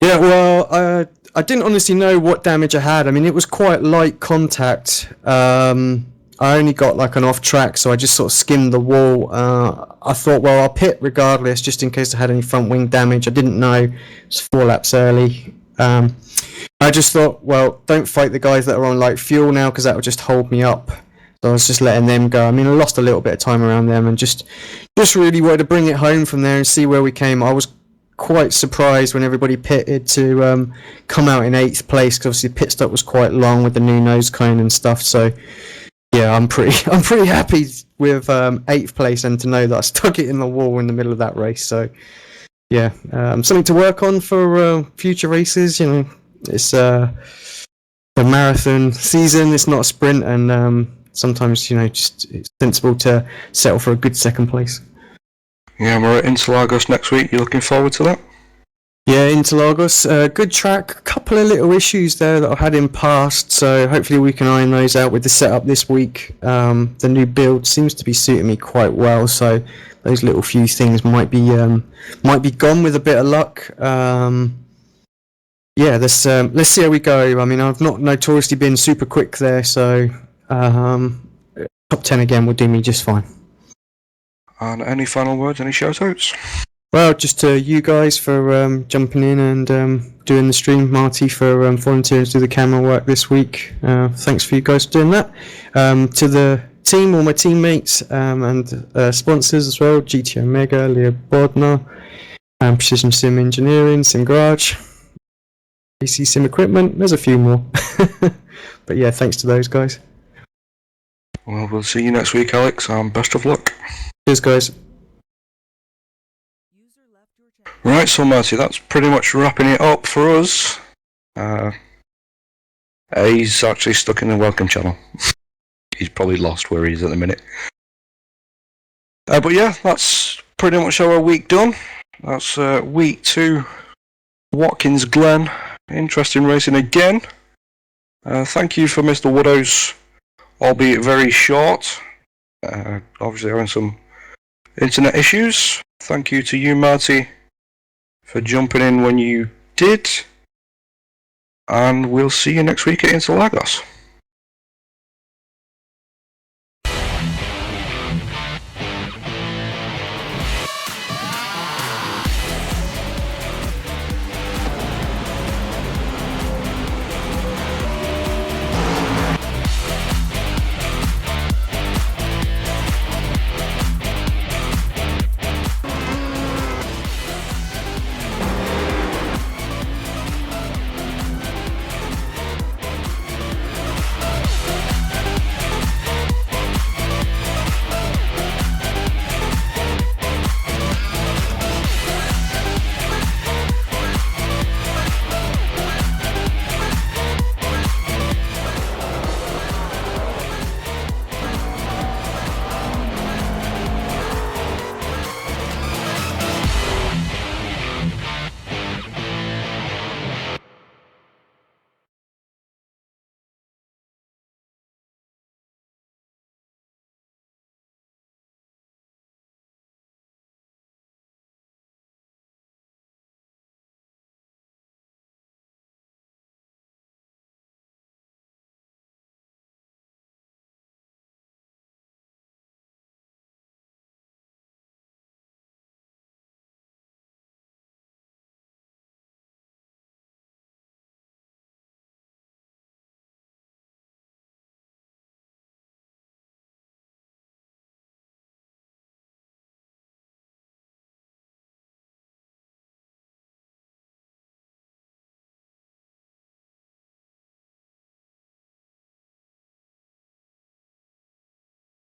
Yeah, well, I didn't honestly know what damage I had. I mean, it was quite light contact. I only got like an off track, so I just sort of skimmed the wall. I thought, well, I'll pit regardless, just in case I had any front wing damage. I didn't know. It was 4 laps early. I just thought, well, don't fight the guys that are on light fuel now, because that will just hold me up. So I was just letting them go. I mean, I lost a little bit of time around them, and just really wanted to bring it home from there and see where we came. I was quite surprised when everybody pitted to come out in 8th place, because obviously the pit stop was quite long with the new nose cone and stuff. So yeah, I'm pretty happy with 8th place, and to know that I stuck it in the wall in the middle of that race. So yeah, something to work on for future races. You know, it's a marathon season, it's not a sprint, and sometimes, you know, just it's sensible to settle for a good second place. Yeah, we're at Interlagos next week. You looking forward to that? Yeah, Interlagos, good track. A couple of little issues there that I've had in past, so hopefully we can iron those out with the setup this week. The new build seems to be suiting me quite well, so those little few things might be gone with a bit of luck. Yeah, let's see how we go. I mean, I've not notoriously been super quick there, so top 10 again will do me just fine. And any final words, any shout-outs? Well, just to you guys for jumping in and doing the stream, Marty for volunteering to do the camera work this week. Thanks for you guys doing that. To the team, all my teammates and sponsors as well, GT Omega, Leo Bodnar, Precision Sim Engineering, Sim Garage, AC Sim Equipment, there's a few more. But yeah, thanks to those guys. Well, we'll see you next week, Alex, and best of luck. Cheers, guys. Right, so Marty, that's pretty much wrapping it up for us. He's actually stuck in the welcome channel. He's probably lost where he is at the minute. But yeah, that's pretty much our week done. That's week 2, Watkins Glen. Interesting racing again. Thank you for Mr. Woodhouse, albeit very short. Obviously having some internet issues. Thank you to you, Marty, for jumping in when you did. And we'll see you next week at Interlagos.